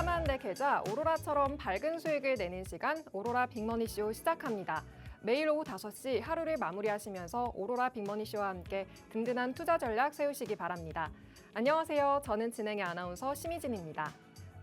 천안대 계좌 오로라처럼 밝은 수익을 내는 시간 오로라 빅머니쇼 시작합니다. 매일 오후 5시 하루를 마무리하시면서 오로라 빅머니쇼와 함께 든든한 투자 전략 세우시기 바랍니다. 안녕하세요. 저는 진행의 아나운서 심희진입니다.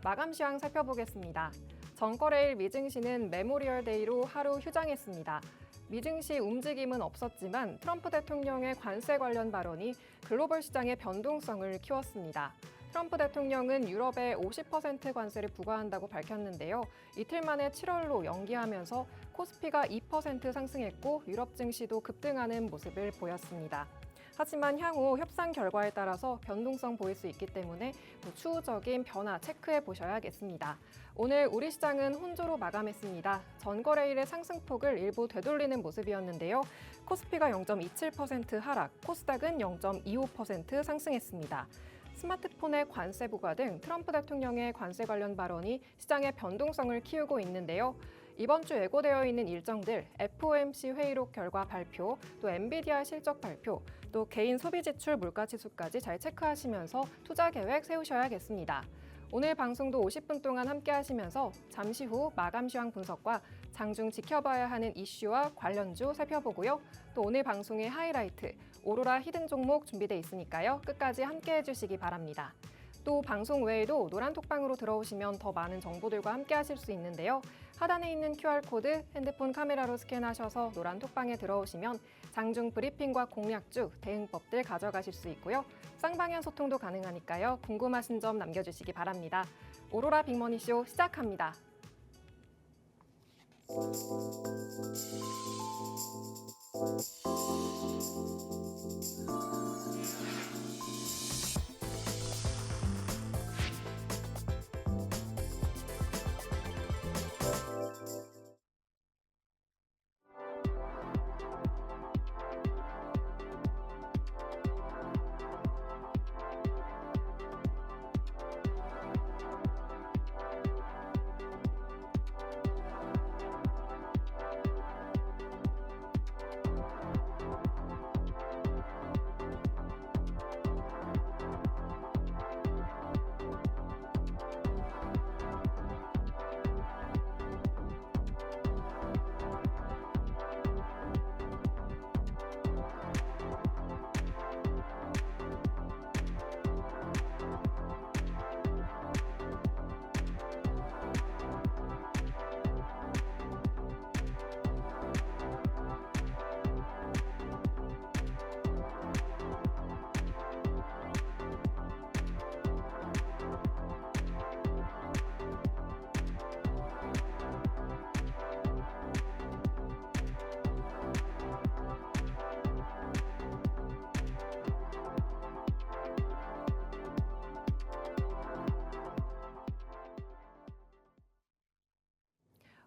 마감 시황 살펴보겠습니다. 전거래일 미증시는 메모리얼 데이로 하루 휴장했습니다. 미증시 움직임은 없었지만 트럼프 대통령의 관세 관련 발언이 글로벌 시장의 변동성을 키웠습니다. 트럼프 대통령은 유럽에 50% 관세를 부과한다고 밝혔는데요. 이틀 만에 7월로 연기하면서 코스피가 2% 상승했고 유럽 증시도 급등하는 모습을 보였습니다. 하지만 향후 협상 결과에 따라서 변동성 보일 수 있기 때문에 추후적인 변화 체크해 보셔야겠습니다. 오늘 우리 시장은 혼조로 마감했습니다. 전거래일의 상승폭을 일부 되돌리는 모습이었는데요. 코스피가 0.27% 하락, 코스닥은 0.25% 상승했습니다. 스마트폰의 관세 부과 등 트럼프 대통령의 관세 관련 발언이 시장의 변동성을 키우고 있는데요. 이번 주 예고되어 있는 일정들, FOMC 회의록 결과 발표, 또 엔비디아 실적 발표, 또 개인 소비 지출 물가 지수까지 잘 체크하시면서 투자 계획 세우셔야겠습니다. 오늘 방송도 50분 동안 함께 하시면서 잠시 후 마감 시황 분석과 장중 지켜봐야 하는 이슈와 관련주 살펴보고요. 또 오늘 방송의 하이라이트, 오로라 히든 종목 준비돼 있으니까요. 끝까지 함께 해주시기 바랍니다. 또 방송 외에도 노란톡방으로 들어오시면 더 많은 정보들과 함께 하실 수 있는데요. 하단에 있는 QR코드 핸드폰 카메라로 스캔하셔서 노란톡방에 들어오시면 장중 브리핑과 공략주, 대응법들 가져가실 수 있고요. 쌍방향 소통도 가능하니까요. 궁금하신 점 남겨주시기 바랍니다. 오로라 빅머니쇼 시작합니다.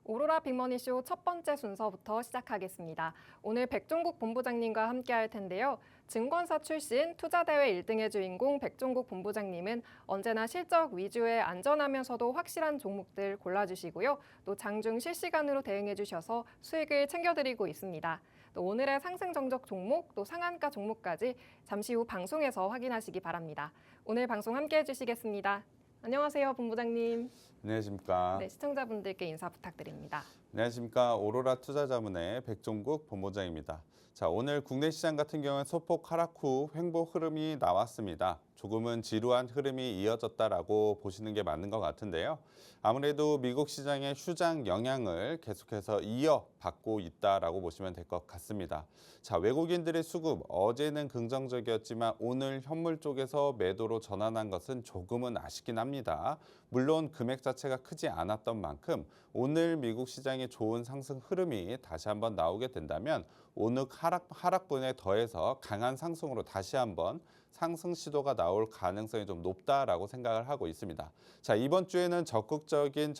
오로라 빅머니쇼 첫 번째 순서부터 시작하겠습니다. 오늘 백종국 본부장님과 함께 할 텐데요. 증권사 출신 투자대회 1등의 주인공 백종국 본부장님은 언제나 실적 위주의 안전하면서도 확실한 종목들 골라주시고요. 또 장중 실시간으로 대응해 주셔서 수익을 챙겨드리고 있습니다. 또 오늘의 상승 정적 종목, 또 상한가 종목까지 잠시 후 방송에서 확인하시기 바랍니다. 오늘 방송 함께 해주시겠습니다. 안녕하세요, 본부장님. 안녕하십니까. 네, 시청자분들께 인사 부탁드립니다. 안녕하십니까. 오로라 투자자문의 백종국 본부장입니다. 자, 오늘 국내 시장 같은 경우는 소폭 하락 후 횡보 흐름이 나왔습니다. 조금은 지루한 흐름이 이어졌다라고 보시는 게 맞는 것 같은데요. 아무래도 미국 시장의 휴장 영향을 계속해서 이어받고 있다라고 보시면 될 것 같습니다. 자, 외국인들의 수급 어제는 긍정적이었지만 오늘 현물 쪽에서 매도로 전환한 것은 조금은 아쉽긴 합니다. 물론 금액 자체가 크지 않았던 만큼 오늘 미국 시장의 좋은 상승 흐름이 다시 한번 나오게 된다면 오늘 하락분에 더해서 강한 상승으로 다시 한번 상승 시도가 나올 가능성이 좀 높다라고 생각을 하고 있습니다. 자, 이번 주에는 적극적인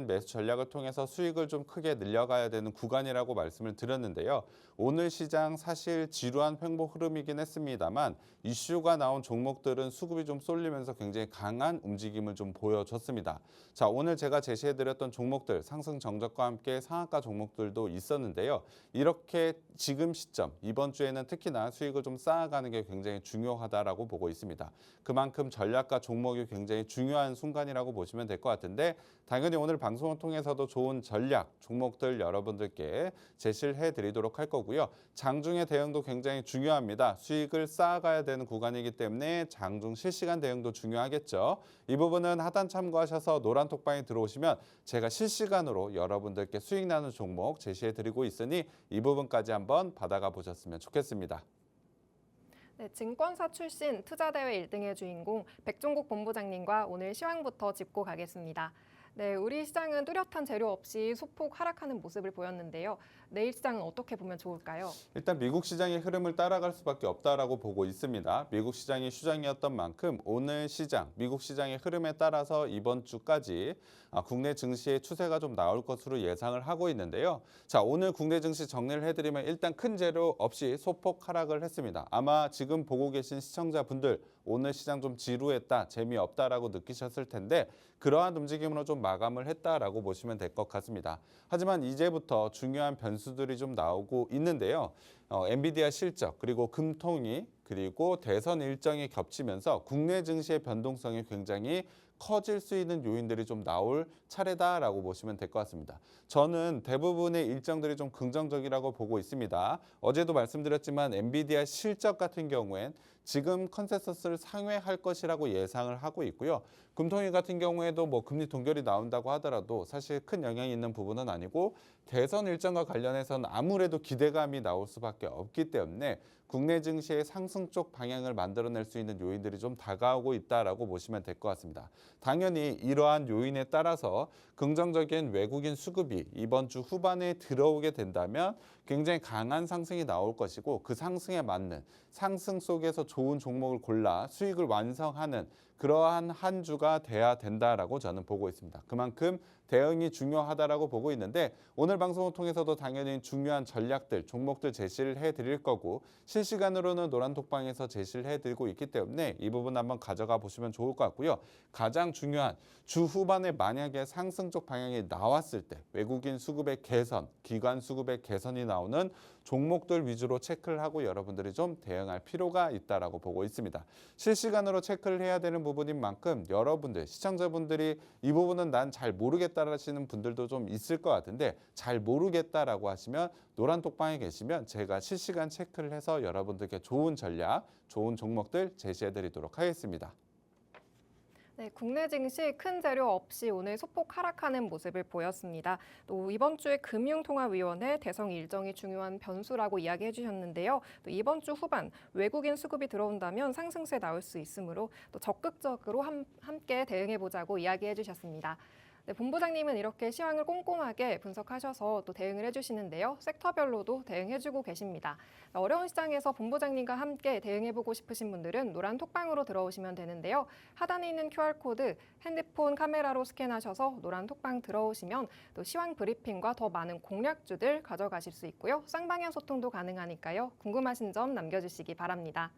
매수 전략을 통해서 수익을 좀 크게 늘려가야 되는 구간이라고 말씀을 드렸는데요. 오늘 시장 사실 지루한 횡보 흐름이긴 했습니다만 이슈가 나온 종목들은 수급이 좀 쏠리면서 굉장히 강한 움직임을 좀 보여줬습니다. 자, 오늘 제가 제시해드렸던 종목들 상승 정적과 함께 상한가 종목들도 있었는데요. 이렇게 지금 시점, 이번 주에는 특히나 수익을 좀 쌓아가는 게 굉장히 중요하다라고 보고 있습니다. 그만큼 전략과 종목이 굉장히 중요한 순간이라고 보시면 될 것 같은데 당연히 오늘 방송을 통해서도 좋은 전략, 종목들 여러분들께 제시를 해드리도록 할 거고요. 장중의 대응도 굉장히 중요합니다. 수익을 쌓아가야 되는 구간이기 때문에 장중 실시간 대응도 중요하겠죠. 이 부분은 하단 참고하셔서 노란톡방에 들어오시면 제가 실시간으로 여러분들께 수익 나는 종목 제시해드리고 있으니 이 부분까지 한번 받아가 보셨으면 좋겠습니다. 네, 증권사 출신 투자대회 1등의 주인공 백종국 본부장님과 오늘 시황부터 짚고 가겠습니다. 네, 우리 시장은 뚜렷한 재료 없이 소폭 하락하는 모습을 보였는데요. 내일 시장은 어떻게 보면 좋을까요? 일단 미국 시장의 흐름을 따라갈 수밖에 없다라고 보고 있습니다. 미국 시장이 휴장이었던 만큼 오늘 시장, 미국 시장의 흐름에 따라서 이번 주까지 국내 증시의 추세가 좀 나올 것으로 예상을 하고 있는데요. 자, 오늘 국내 증시 정리를 해드리면 일단 큰 재료 없이 소폭 하락을 했습니다. 아마 지금 보고 계신 시청자분들 오늘 시장 좀 지루했다, 재미없다라고 느끼셨을 텐데 그러한 움직임으로 좀 마감을 했다라고 보시면 될 것 같습니다. 하지만 이제부터 중요한 변수들이 좀 나오고 있는데요. 엔비디아 실적 그리고 금통위 그리고 대선 일정이 겹치면서 국내 증시의 변동성이 굉장히 커질 수 있는 요인들이 좀 나올 차례다라고 보시면 될 것 같습니다. 저는 대부분의 일정들이 좀 긍정적이라고 보고 있습니다. 어제도 말씀드렸지만 엔비디아 실적 같은 경우엔 지금 컨센서스를 상회할 것이라고 예상을 하고 있고요. 금통위 같은 경우에도 뭐 금리 동결이 나온다고 하더라도 사실 큰 영향이 있는 부분은 아니고 대선 일정과 관련해서는 아무래도 기대감이 나올 수밖에 없기 때문에 국내 증시의 상승 쪽 방향을 만들어낼 수 있는 요인들이 좀 다가오고 있다라고 보시면 될 것 같습니다. 당연히 이러한 요인에 따라서 긍정적인 외국인 수급이 이번 주 후반에 들어오게 된다면 굉장히 강한 상승이 나올 것이고 그 상승에 맞는 상승 속에서 좋은 종목을 골라 수익을 완성하는 그러한 한 주가 돼야 된다라고 저는 보고 있습니다. 그만큼 대응이 중요하다라고 보고 있는데 오늘 방송을 통해서도 당연히 중요한 전략들, 종목들 제시를 해드릴 거고 실시간으로는 노란톡방에서 제시를 해드리고 있기 때문에 이 부분 한번 가져가 보시면 좋을 것 같고요. 가장 중요한 주 후반에 만약에 상승 쪽 방향이 나왔을 때 외국인 수급의 개선, 기관 수급의 개선이 나오는 종목들 위주로 체크를 하고 여러분들이 좀 대응할 필요가 있다라고 보고 있습니다. 실시간으로 체크를 해야 되는 부분인 만큼 여러분들, 시청자분들이 이 부분은 난 잘 모르겠다 하시는 분들도 좀 있을 것 같은데 잘 모르겠다라고 하시면 노란톡방에 계시면 제가 실시간 체크를 해서 여러분들께 좋은 전략, 좋은 종목들 제시해 드리도록 하겠습니다. 네, 국내 증시 큰 재료 없이 오늘 소폭 하락하는 모습을 보였습니다. 또 이번 주에 금융통화위원회 대선 일정이 중요한 변수라고 이야기해 주셨는데요. 또 이번 주 후반 외국인 수급이 들어온다면 상승세 나올 수 있으므로 또 적극적으로 함께 대응해 보자고 이야기해 주셨습니다. 네, 본부장님은 이렇게 시황을 꼼꼼하게 분석하셔서 또 대응을 해주시는데요. 섹터별로도 대응해주고 계십니다. 어려운 시장에서 본부장님과 함께 대응해보고 싶으신 분들은 노란 톡방으로 들어오시면 되는데요. 하단에 있는 QR코드 핸드폰 카메라로 스캔하셔서 노란 톡방 들어오시면 또 시황 브리핑과 더 많은 공략주들 가져가실 수 있고요. 쌍방향 소통도 가능하니까요. 궁금하신 점 남겨주시기 바랍니다.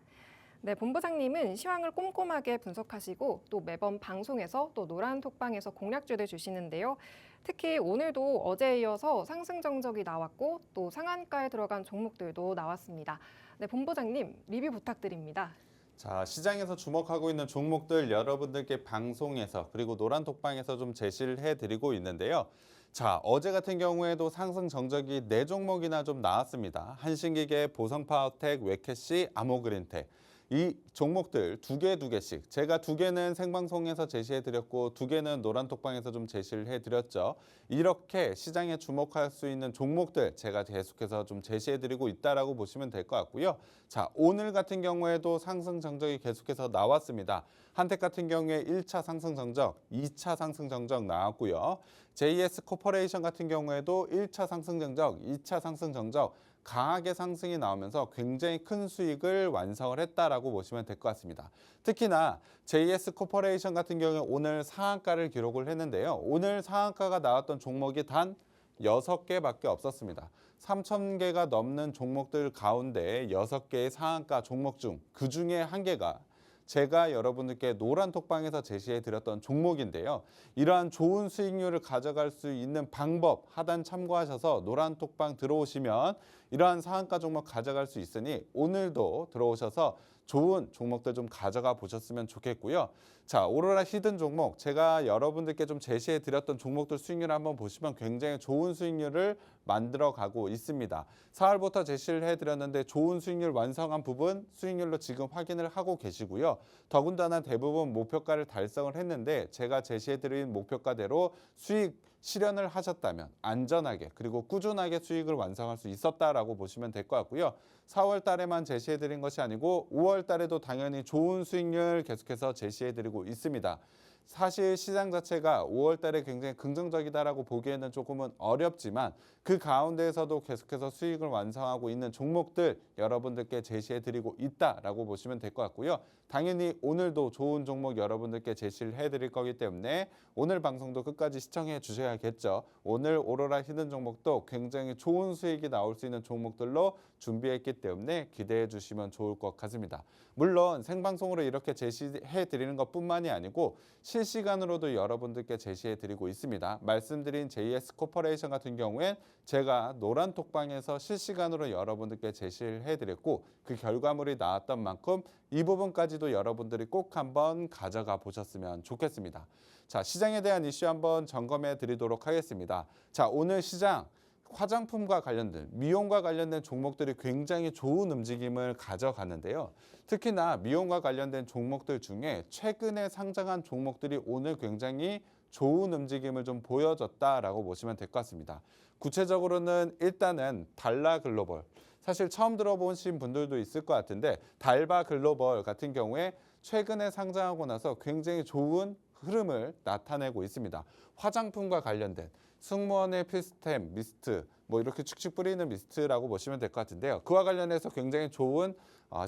네, 본부장님은 시황을 꼼꼼하게 분석하시고 또 매번 방송에서 또 노란 톡방에서 공략주를 주시는데요. 특히 오늘도 어제에 이어서 상승 정적이 나왔고 또 상한가에 들어간 종목들도 나왔습니다. 네, 본부장님 리뷰 부탁드립니다. 자, 시장에서 주목하고 있는 종목들 여러분들께 방송에서 그리고 노란톡방에서 좀 제시를 해드리고 있는데요. 자, 어제 같은 경우에도 상승 정적이 4종목이나 좀 나왔습니다. 한신기계, 보성파워텍, 웨캐시, 아모그린텍. 이 종목들 두 개씩 제가 2개는 생방송에서 제시해드렸고 2개는 노란톡방에서 좀 제시를 해드렸죠. 이렇게 시장에 주목할 수 있는 종목들 제가 계속해서 좀 제시해드리고 있다라고 보시면 될 것 같고요. 자, 오늘 같은 경우에도 상승 정적이 계속해서 나왔습니다. 한택 같은 경우에 1차 상승 정적, 2차 상승 정적 나왔고요. JS 코퍼레이션 같은 경우에도 1차 상승 정적, 2차 상승 정적 강하게 상승이 나오면서 굉장히 큰 수익을 완성을 했다라고 보시면 될 것 같습니다. 특히나 JS 코퍼레이션 같은 경우에 오늘 상한가를 기록을 했는데요. 오늘 상한가가 나왔던 종목이 단 6개밖에 없었습니다. 3,000개가 넘는 종목들 가운데 6개의 상한가 종목 중 그중에 1개가 제가 여러분들께 노란 톡방에서 제시해 드렸던 종목인데요. 이러한 좋은 수익률을 가져갈 수 있는 방법 하단 참고하셔서 노란 톡방 들어오시면 이러한 상한가 종목 가져갈 수 있으니 오늘도 들어오셔서 좋은 종목들 좀 가져가 보셨으면 좋겠고요. 자, 오로라 히든 종목 제가 여러분들께 좀 제시해 드렸던 종목들 수익률 한번 보시면 굉장히 좋은 수익률을 만들어 가고 있습니다. 4월부터 제시를 해드렸는데 좋은 수익률 완성한 부분 수익률로 지금 확인을 하고 계시고요. 더군다나 대부분 목표가를 달성을 했는데 제가 제시해드린 목표가대로 수익 실현을 하셨다면 안전하게 그리고 꾸준하게 수익을 완성할 수 있었다라고 보시면 될 것 같고요. 4월 달에만 제시해드린 것이 아니고 5월 달에도 당연히 좋은 수익률 계속해서 제시해드리고 있습니다. 사실 시장 자체가 5월 달에 굉장히 긍정적이다라고 보기에는 조금은 어렵지만 그 가운데에서도 계속해서 수익을 완성하고 있는 종목들 여러분들께 제시해드리고 있다라고 보시면 될 것 같고요. 당연히 오늘도 좋은 종목 여러분들께 제시를 해드릴 거기 때문에 오늘 방송도 끝까지 시청해 주셔야겠죠. 오늘 오로라 히든 종목도 굉장히 좋은 수익이 나올 수 있는 종목들로 준비했기 때문에 기대해 주시면 좋을 것 같습니다. 물론 생방송으로 이렇게 제시해 드리는 것뿐만이 아니고 실시간으로도 여러분들께 제시해 드리고 있습니다. 말씀드린 JS 코퍼레이션 같은 경우엔 제가 노란 톡방에서 실시간으로 여러분들께 제시를 해드렸고 그 결과물이 나왔던 만큼 이 부분까지도 여러분들이 꼭 한번 가져가 보셨으면 좋겠습니다. 자, 시장에 대한 이슈 한번 점검해 드리도록 하겠습니다. 자, 오늘 시장 화장품과 관련된 미용과 관련된 종목들이 굉장히 좋은 움직임을 가져가는데요. 특히나 미용과 관련된 종목들 중에 최근에 상장한 종목들이 오늘 굉장히 좋은 움직임을 좀 보여줬다라고 보시면 될 것 같습니다. 구체적으로는 일단은 달라 글로벌. 사실 처음 들어보신 분들도 있을 것 같은데 달바 글로벌 같은 경우에 최근에 상장하고 나서 굉장히 좋은 흐름을 나타내고 있습니다. 화장품과 관련된 승무원의 필수템, 미스트, 뭐 이렇게 축축 뿌리는 미스트라고 보시면 될 것 같은데요. 그와 관련해서 굉장히 좋은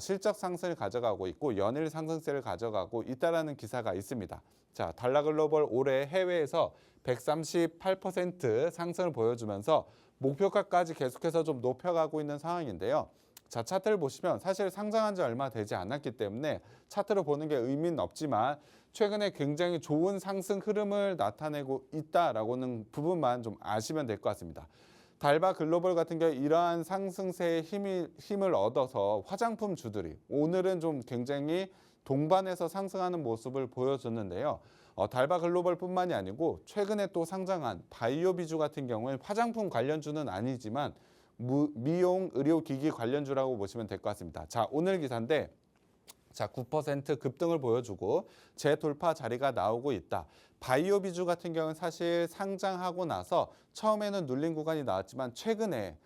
실적 상승을 가져가고 있고 연일 상승세를 가져가고 있다라는 기사가 있습니다. 자, 달라글로벌 올해 해외에서 138% 상승을 보여주면서 목표가까지 계속해서 좀 높여가고 있는 상황인데요. 자, 차트를 보시면 사실 상장한 지 얼마 되지 않았기 때문에 차트로 보는 게 의미는 없지만 최근에 굉장히 좋은 상승 흐름을 나타내고 있다라고는 부분만 좀 아시면 될 것 같습니다. 달바 글로벌 같은 경우 이러한 상승세의 힘을 얻어서 화장품 주들이 오늘은 좀 굉장히 동반해서 상승하는 모습을 보여줬는데요. 달바 글로벌뿐만이 아니고 최근에 또 상장한 바이오비주 같은 경우는 화장품 관련주는 아니지만 미용 의료기기 관련주라고 보시면 될 것 같습니다. 자, 오늘 기사인데 자, 9% 급등을 보여주고 재돌파 자리가 나오고 있다. 바이오비주 같은 경우는 사실 상장하고 나서 처음에는 눌린 구간이 나왔지만 최근에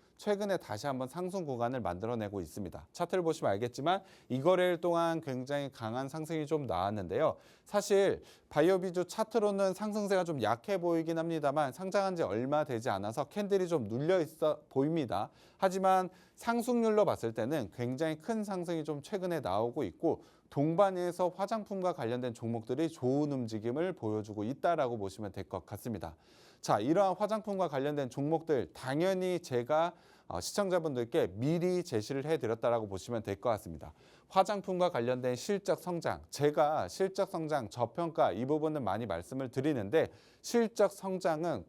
다시 한번 상승 구간을 만들어내고 있습니다. 차트를 보시면 알겠지만 이 거래일 동안 굉장히 강한 상승이 좀 나왔는데요. 사실 바이오비주 차트로는 상승세가 좀 약해 보이긴 합니다만 상장한 지 얼마 되지 않아서 캔들이 좀 눌려 있어 보입니다. 하지만 상승률로 봤을 때는 굉장히 큰 상승이 좀 최근에 나오고 있고 동반해서 화장품과 관련된 종목들이 좋은 움직임을 보여주고 있다라고 보시면 될 것 같습니다. 자, 이러한 화장품과 관련된 종목들 당연히 제가 시청자분들께 미리 제시를 해드렸다라고 보시면 될 것 같습니다. 화장품과 관련된 실적 성장, 제가 실적 성장, 저평가 이 부분은 많이 말씀을 드리는데 실적 성장은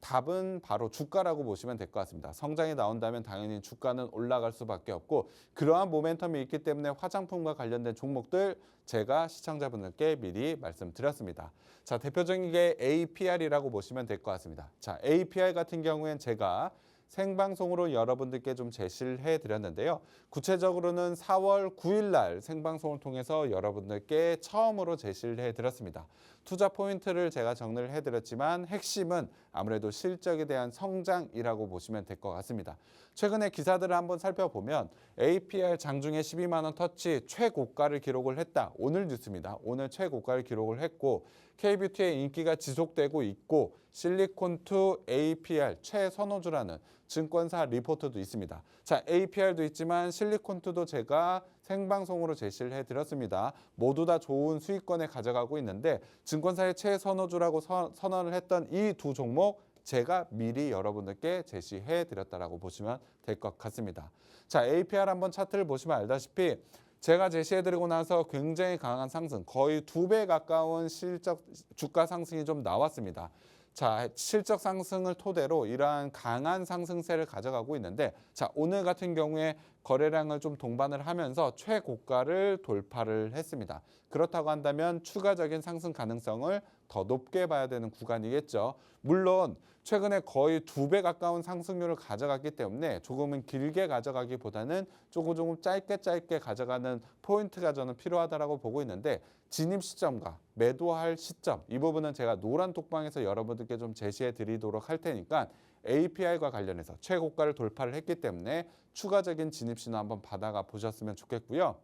답은 바로 주가라고 보시면 될 것 같습니다. 성장이 나온다면 당연히 주가는 올라갈 수밖에 없고 그러한 모멘텀이 있기 때문에 화장품과 관련된 종목들 제가 시청자분들께 미리 말씀드렸습니다. 자, 대표적인 게 APR이라고 보시면 될 것 같습니다. 자, APR 같은 경우엔 제가 생방송으로 여러분들께 좀 제시를 해드렸는데요. 구체적으로는 4월 9일 날 생방송을 통해서 여러분들께 처음으로 제시를 해드렸습니다. 투자 포인트를 제가 정리를 해드렸지만 핵심은 아무래도 실적에 대한 성장이라고 보시면 될 것 같습니다. 최근에 기사들을 한번 살펴보면 APR 장중에 12만 원 터치 최고가를 기록을 했다. 오늘 뉴스입니다. 오늘 최고가를 기록을 했고 K뷰티의 인기가 지속되고 있고 실리콘2 APR 최선호주라는 증권사 리포트도 있습니다. 자, APR도 있지만 실리콘2도 제가 생방송으로 제시를 해드렸습니다. 모두 다 좋은 수익권에 가져가고 있는데 증권사의 최선호주라고 선언을 했던 이 두 종목 제가 미리 여러분들께 제시해 드렸다라고 보시면 될 것 같습니다. 자, APR 한번 차트를 보시면 알다시피 제가 제시해드리고 나서 굉장히 강한 상승, 거의 2배 가까운 실적 주가 상승이 좀 나왔습니다. 자, 실적 상승을 토대로 이러한 강한 상승세를 가져가고 있는데, 자, 오늘 같은 경우에 거래량을 좀 동반을 하면서 최고가를 돌파를 했습니다. 그렇다고 한다면 추가적인 상승 가능성을 더 높게 봐야 되는 구간이겠죠. 물론 최근에 거의 2배 가까운 상승률을 가져갔기 때문에 조금은 길게 가져가기보다는 조금 짧게 가져가는 포인트가 저는 필요하다고 보고 있는데, 진입 시점과 매도할 시점, 이 부분은 제가 노란 톡방에서 여러분들께 좀 제시해 드리도록 할 테니까 API과 관련해서 최고가를 돌파를 했기 때문에 추가적인 진입 신호 한번 받아가 보셨으면 좋겠고요.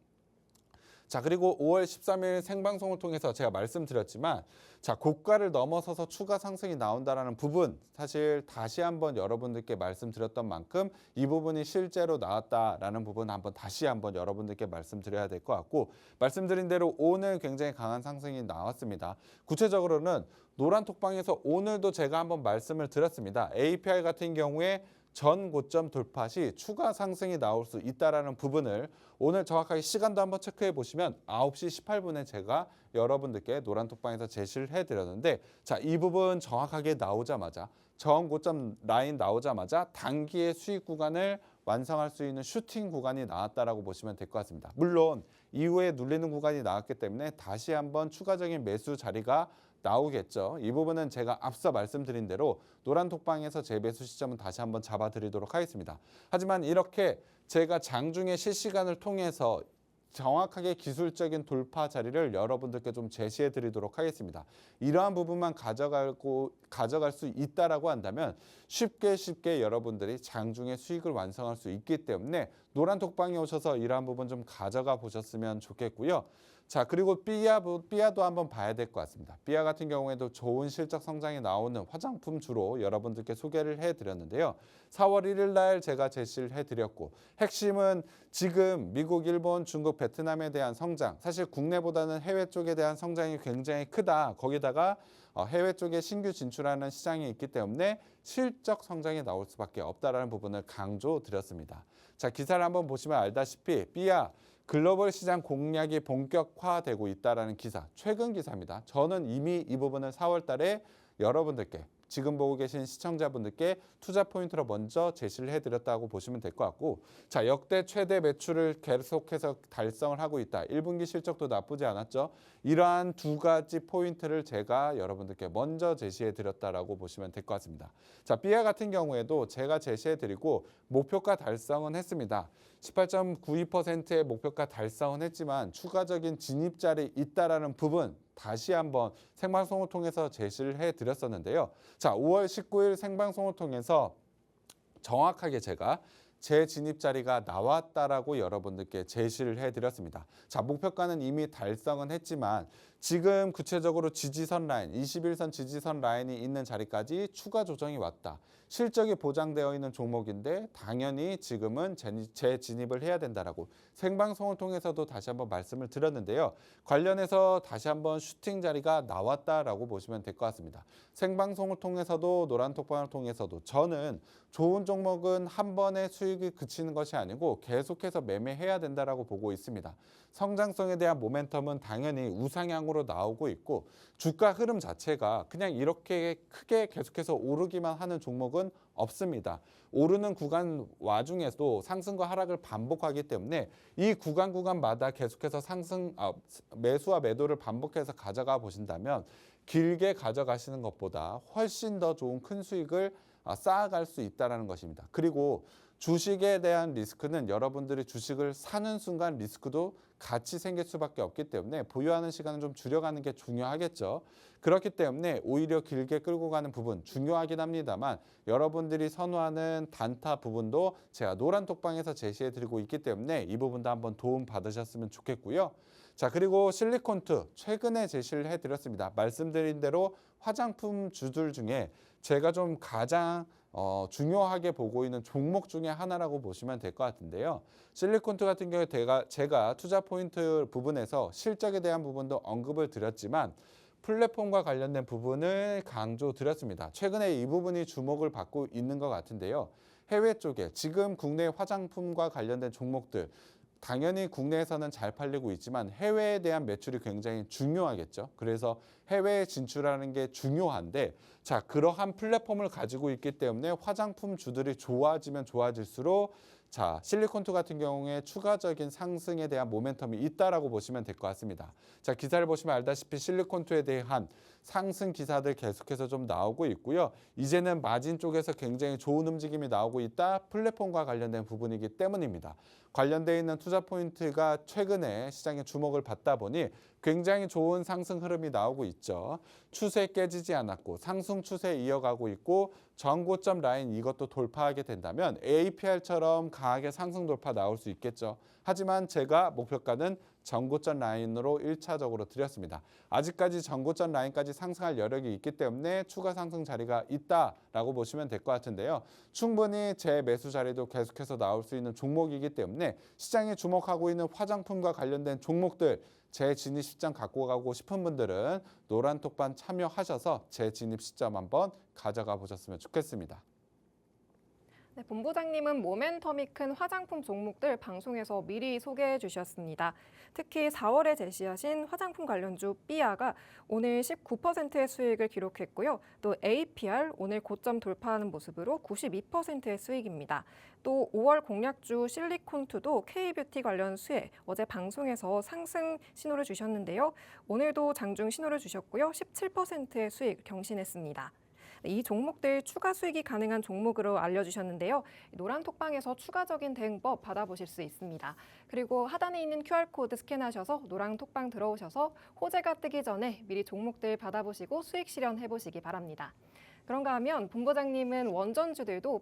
자, 그리고 5월 13일 생방송을 통해서 제가 말씀드렸지만, 자, 고가를 넘어서서 추가 상승이 나온다라는 부분, 사실 다시 한번 여러분들께 말씀드렸던 만큼 이 부분이 실제로 나왔다라는 부분 한번 다시 한번 여러분들께 말씀드려야 될 것 같고, 말씀드린 대로 오늘 굉장히 강한 상승이 나왔습니다. 구체적으로는 노란 톡방에서 오늘도 제가 한번 말씀을 드렸습니다. API 같은 경우에 전 고점 돌파 시 추가 상승이 나올 수 있다는 부분을 오늘 정확하게 시간도 한번 체크해 보시면 9시 18분에 제가 여러분들께 노란톡방에서 제시를 해드렸는데, 자, 이 부분 정확하게 나오자마자 전 고점 라인 나오자마자 단기의 수익 구간을 완성할 수 있는 슈팅 구간이 나왔다라고 보시면 될 것 같습니다. 물론 이후에 눌리는 구간이 나왔기 때문에 다시 한번 추가적인 매수 자리가 나오겠죠. 이 부분은 제가 앞서 말씀드린 대로 노란 톡방에서 제 매수 시점은 다시 한번 잡아드리도록 하겠습니다. 하지만 이렇게 제가 장중에 실시간을 통해서 정확하게 기술적인 돌파 자리를 여러분들께 좀 제시해 드리도록 하겠습니다. 이러한 부분만 가져갈 수 있다라고 한다면 쉽게 여러분들이 장중에 수익을 완성할 수 있기 때문에 노란 톡방에 오셔서 이러한 부분 좀 가져가 보셨으면 좋겠고요. 자, 그리고 삐아도 한번 봐야 될 것 같습니다. 삐아 같은 경우에도 좋은 실적 성장이 나오는 화장품 주로 여러분들께 소개를 해드렸는데요. 4월 1일 날 제가 제시를 해드렸고, 핵심은 지금 미국, 일본, 중국, 베트남에 대한 성장, 사실 국내보다는 해외 쪽에 대한 성장이 굉장히 크다. 거기다가 해외 쪽에 신규 진출하는 시장이 있기 때문에 실적 성장이 나올 수밖에 없다라는 부분을 강조드렸습니다. 자, 기사를 한번 보시면 알다시피 삐아 글로벌 시장 공략이 본격화되고 있다는 기사, 최근 기사입니다. 저는 이미 이 부분을 4월 달에 여러분들께, 지금 보고 계신 시청자분들께 투자 포인트로 먼저 제시를 해드렸다고 보시면 될 것 같고, 자, 역대 최대 매출을 계속해서 달성을 하고 있다. 1분기 실적도 나쁘지 않았죠. 이러한 두 가지 포인트를 제가 여러분들께 먼저 제시해드렸다라고 보시면 될 것 같습니다. 자, 삐아 같은 경우에도 제가 제시해드리고 목표가 달성은 했습니다. 18.92%의 목표가 달성은 했지만 추가적인 진입자리 있다라는 부분 다시 한번 생방송을 통해서 제시를 해드렸었는데요. 자, 5월 19일 생방송을 통해서 정확하게 제가 제 진입 자리가 나왔다라고 여러분들께 제시를 해드렸습니다. 자, 목표가는 이미 달성은 했지만 지금 구체적으로 지지선 라인, 21선 지지선 라인이 있는 자리까지 추가 조정이 왔다. 실적이 보장되어 있는 종목인데 당연히 지금은 재진입을 해야 된다라고 생방송을 통해서도 다시 한번 말씀을 드렸는데요. 관련해서 다시 한번 슈팅 자리가 나왔다라고 보시면 될 것 같습니다. 생방송을 통해서도 노란톡방을 통해서도 저는 좋은 종목은 한 번에 수익이 그치는 것이 아니고 계속해서 매매해야 된다라고 보고 있습니다. 성장성에 대한 모멘텀은 당연히 우상향으로 나오고 있고 주가 흐름 자체가 그냥 이렇게 크게 계속해서 오르기만 하는 종목은 없습니다. 오르는 구간 와중에도 상승과 하락을 반복하기 때문에 이 구간마다 계속해서 매수와 매도를 반복해서 가져가 보신다면 길게 가져가시는 것보다 훨씬 더 좋은 큰 수익을 쌓아갈 수 있다는 것입니다. 그리고 주식에 대한 리스크는 여러분들이 주식을 사는 순간 리스크도 같이 생길 수밖에 없기 때문에 보유하는 시간을 좀 줄여가는 게 중요하겠죠. 그렇기 때문에 오히려 길게 끌고 가는 부분 중요하긴 합니다만 여러분들이 선호하는 단타 부분도 제가 노란 톡방에서 제시해드리고 있기 때문에 이 부분도 한번 도움 받으셨으면 좋겠고요. 자, 그리고 실리콘투 최근에 제시를 해드렸습니다. 말씀드린 대로 화장품 주들 중에 제가 좀 가장 중요하게 보고 있는 종목 중에 하나라고 보시면 될 것 같은데요. 실리콘투 같은 경우에 제가 투자 포인트 부분에서 실적에 대한 부분도 언급을 드렸지만 플랫폼과 관련된 부분을 강조드렸습니다. 최근에 이 부분이 주목을 받고 있는 것 같은데요. 해외 쪽에 지금 국내 화장품과 관련된 종목들 당연히 국내에서는 잘 팔리고 있지만 해외에 대한 매출이 굉장히 중요하겠죠. 그래서 해외에 진출하는 게 중요한데 자, 그러한 플랫폼을 가지고 있기 때문에 화장품 주들이 좋아지면 좋아질수록 자, 실리콘투 같은 경우에 추가적인 상승에 대한 모멘텀이 있다라고 보시면 될 것 같습니다. 자, 기사를 보시면 알다시피 실리콘투에 대한 상승 기사들 계속해서 좀 나오고 있고요. 이제는 마진 쪽에서 굉장히 좋은 움직임이 나오고 있다. 플랫폼과 관련된 부분이기 때문입니다. 관련되어 있는 투자 포인트가 최근에 시장의 주목을 받다 보니 굉장히 좋은 상승 흐름이 나오고 있죠. 추세 깨지지 않았고 상승 추세 이어가고 있고 전고점 라인 이것도 돌파하게 된다면 APR처럼 강하게 상승 돌파 나올 수 있겠죠. 하지만 제가 목표가는 전고점 라인으로 1차적으로 드렸습니다. 아직까지 전고점 라인까지 상승할 여력이 있기 때문에 추가 상승 자리가 있다라고 보시면 될 것 같은데요. 충분히 제 매수 자리도 계속해서 나올 수 있는 종목이기 때문에 시장에 주목하고 있는 화장품과 관련된 종목들 제 진입 시점 갖고 가고 싶은 분들은 노란톡방 참여하셔서 제 진입 시점 한번 가져가 보셨으면 좋겠습니다. 네, 본부장님은 모멘텀이 큰 화장품 종목들 방송에서 미리 소개해 주셨습니다. 특히 4월에 제시하신 화장품 관련주 삐아가 오늘 19%의 수익을 기록했고요. 또 APR 오늘 고점 돌파하는 모습으로 92%의 수익입니다. 또 5월 공략주 실리콘투도 K뷰티 관련 수혜 어제 방송에서 상승 신호를 주셨는데요. 오늘도 장중 신호를 주셨고요. 17%의 수익 경신했습니다. 이 종목들 추가 수익이 가능한 종목으로 알려주셨는데요. 노란톡방에서 추가적인 대응법 받아보실 수 있습니다. 그리고 하단에 있는 QR코드 스캔하셔서 노란톡방 들어오셔서 호재가 뜨기 전에 미리 종목들 받아보시고 수익 실현해보시기 바랍니다. 그런가 하면 본부장님은 원전주들도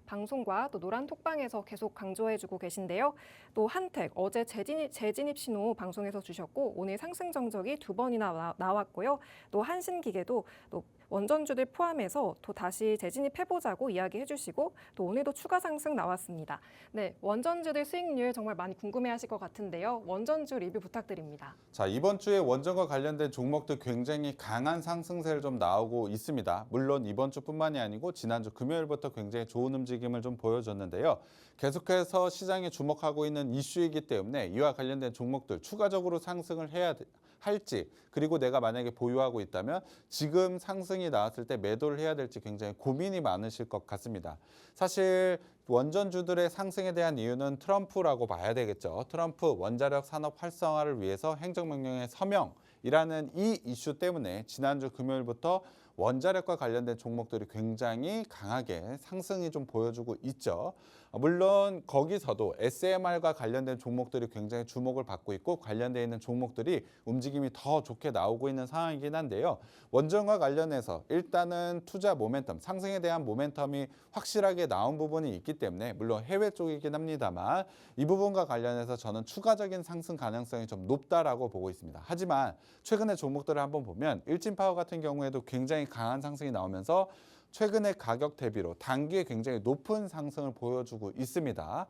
방송과 또 노란톡방에서 계속 강조해주고 계신데요. 또 한택 어제 재진입 신호 방송에서 주셨고 오늘 상승 정적이 2번이나 나왔고요. 또 한신기계도 또 원전주들 포함해서 또 다시 재진입해보자고 이야기해 주시고 또 오늘도 추가 상승 나왔습니다. 네, 원전주들 수익률 정말 많이 궁금해하실 것 같은데요. 원전주 리뷰 부탁드립니다. 자, 이번 주에 원전과 관련된 종목들 굉장히 강한 상승세를 좀 나오고 있습니다. 물론 이번 주뿐만이 아니고 지난주 금요일부터 굉장히 좋은 움직임을 좀 보여줬는데요. 계속해서 시장에 주목하고 있는 이슈이기 때문에 이와 관련된 종목들 추가적으로 상승을 해야 할지 그리고 내가 만약에 보유하고 있다면 지금 상승이 나왔을 때 매도를 해야 될지 굉장히 고민이 많으실 것 같습니다. 사실 원전주들의 상승에 대한 이유는 트럼프라고 봐야 되겠죠. 트럼프 원자력 산업 활성화를 위해서 행정명령의 서명이라는 이 이슈 때문에 지난주 금요일부터 원자력과 관련된 종목들이 굉장히 강하게 상승이 좀 보여주고 있죠. 물론 거기서도 SMR과 관련된 종목들이 굉장히 주목을 받고 있고 관련되어 있는 종목들이 움직임이 더 좋게 나오고 있는 상황이긴 한데요. 원전과 관련해서 일단은 투자 모멘텀, 상승에 대한 모멘텀이 확실하게 나온 부분이 있기 때문에 물론 해외 쪽이긴 합니다만 이 부분과 관련해서 저는 추가적인 상승 가능성이 좀 높다라고 보고 있습니다. 하지만 최근의 종목들을 한번 보면 일진파워 같은 경우에도 굉장히 강한 상승이 나오면서 최근의 가격 대비로 단기에 굉장히 높은 상승을 보여주고 있습니다.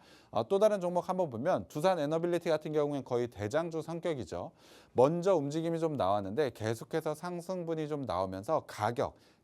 또 다른 종목 한번 보면 두산 에너빌리티 같은 경우는 거의 대장주 성격이죠. 먼저 움직임이 좀 나왔는데 계속해서 상승분이 좀 나오면서